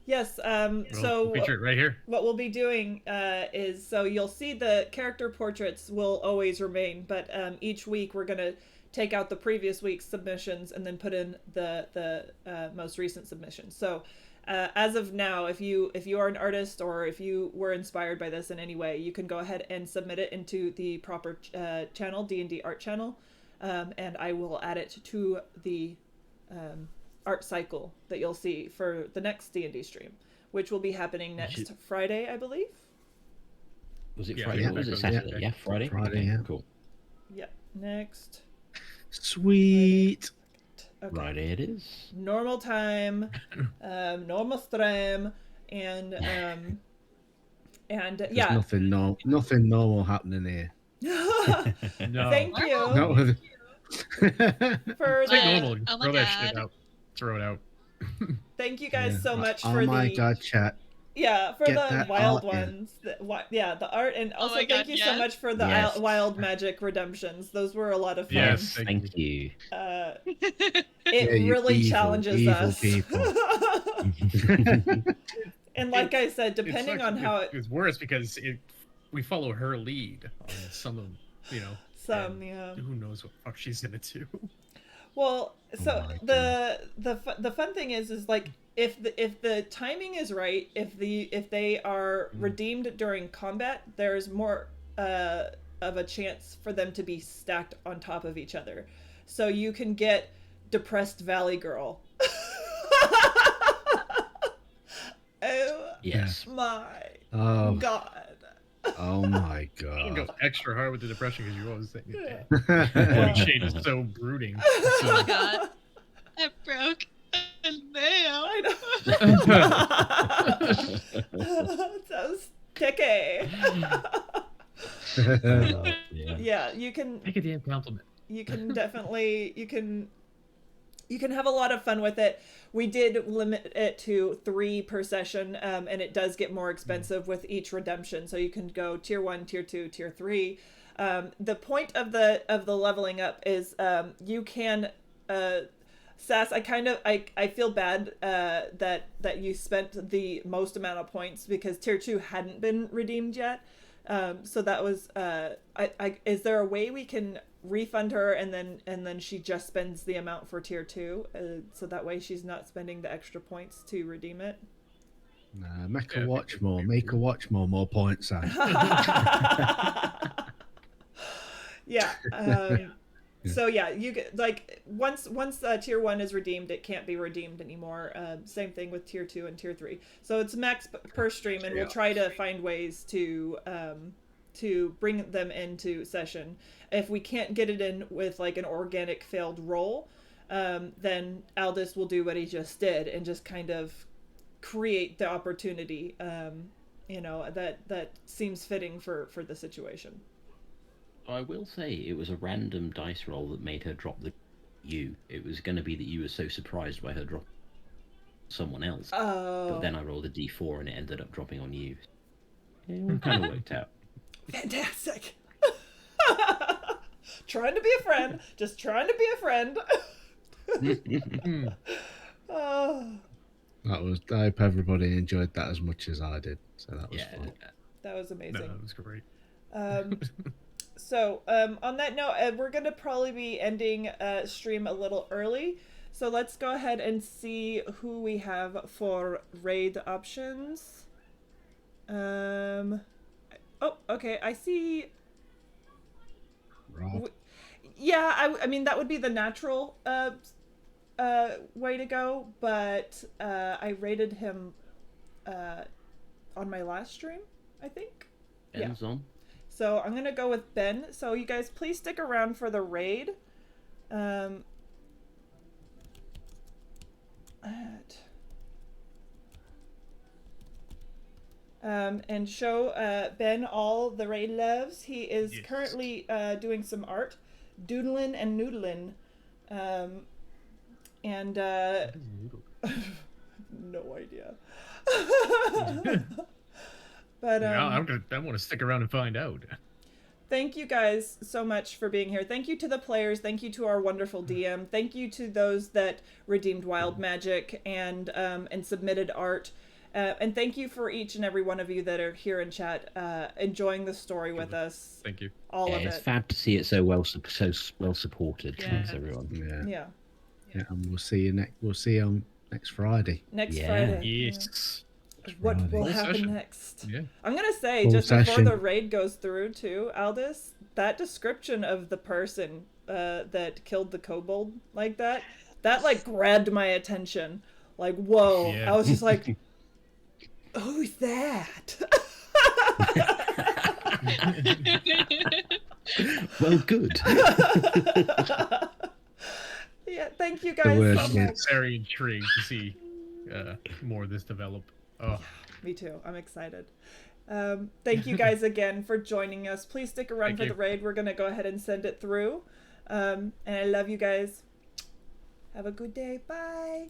Yes. We'll So feature it right here. what we'll be doing is, so you'll see the character portraits will always remain, but each week we're gonna take out the previous week's submissions and then put in the most recent submissions. So as of now, if you are an artist or if you were inspired by this in any way, you can go ahead and submit it into the proper channel, D&D art channel, and I will add it to the art cycle that you'll see for the next D&D stream, which will be happening next Friday, I believe. Was it Yeah, Friday? yeah, Or was it yeah. Saturday? Yeah, Friday. Friday, Okay, yeah. cool. Yeah, next Sweet. Okay. Friday it is. Normal time, normal stream, and There's yeah. nothing normal happening here. No. Thank you Not with. for It's like the, normal. Oh my Throw that shit God. out. Throw it out. thank you guys so much Oh for my the God, chat. for Get the that wild art in. ones. The art, and also my thank God, you so yes. much for the Yes. wild magic redemptions. Those were a lot of fun. Yes. Thank you. It Yeah, you really evil, challenges evil us. people. And like I said, It depending sucks. on how It's worse because we follow her lead on some of, some and yeah. who knows what the fuck she's gonna do. Well, so my the fun thing is like if the timing is right, if they are redeemed during combat, there's more of a chance for them to be stacked on top of each other. So you can get depressed Valley Girl. Oh Yes. my Oh, God. oh my You can God. go extra hard with the depression because you always think Yeah. body shade is so brooding. Oh So, my God. I broke a nail. I know. So sticky. Yeah. Yeah, you can make a damn compliment. definitely you can have a lot of fun with it. We did limit it to 3 per session, and it does get more expensive with each redemption. So you can go tier 1, tier 2, tier 3. The point of the leveling up is you can Sass, I feel bad that you spent the most amount of points because tier 2 hadn't been redeemed yet. So that was is there a way we can refund her and then she just spends the amount for tier 2 so that way she's not spending the extra points to redeem it? Make her watch more. Make her watch more points. Yeah. So yeah, you get like once tier 1 is redeemed, it can't be redeemed anymore. Same thing with tier 2 and tier 3. So it's max per stream, and we'll try to find ways to bring them into session. If we can't get it in with like an organic failed roll, then Aldous will do what he just did and just kind of create the opportunity that seems fitting for the situation. I will say it was a random dice roll that made her drop the you. It was going to be that you were so surprised by her drop someone else. Oh. But then I rolled a d4 and it ended up dropping on you. It kind of worked out. Fantastic. Trying to be a friend. Just trying to be a friend. Oh, That was. I hope everybody enjoyed that as much as I did. So that was fun. that was amazing. No, that was great. So on that note, we're gonna probably be ending stream a little early. So let's go ahead and see who we have for raid options. Oh, okay. I see. Rob. Yeah, I mean that would be the natural way to go, but I rated him on my last stream, I think. Ben's on. So I'm gonna go with Ben. So you guys, please stick around for the raid. and show Ben all the raid loves. He is Yes. currently doing some art, doodling and noodling. And no idea. But Yeah, I want to stick around and find out. thank you guys so much for being here. Thank you to the players. Thank you to our wonderful DM. Thank you to those that redeemed wild magic and submitted art. And thank you for each and every one of you that are here in chat, enjoying the story with us. Thank you. All of It's it. fab to see it so well supported. Yeah. Thanks everyone. Yeah. Yeah, and we'll see you on next Friday. Next Yeah. Friday. Yes. What Friday. will Full happen session. next? Yeah. I'm gonna say, Full just before session. the raid goes through too, Aldous, that description of the person that killed the kobold like that like grabbed my attention. Like, whoa. Yeah. I was just like, who's that? Well, good. Yeah, thank you The guys word, so yeah. much. Very intrigued to see more of this develop. Oh, Me too. I'm excited. Thank you guys again for joining us. Please stick around Thank for you. the raid. We're going to go ahead and send it through. And I love you guys. Have a good day. Bye.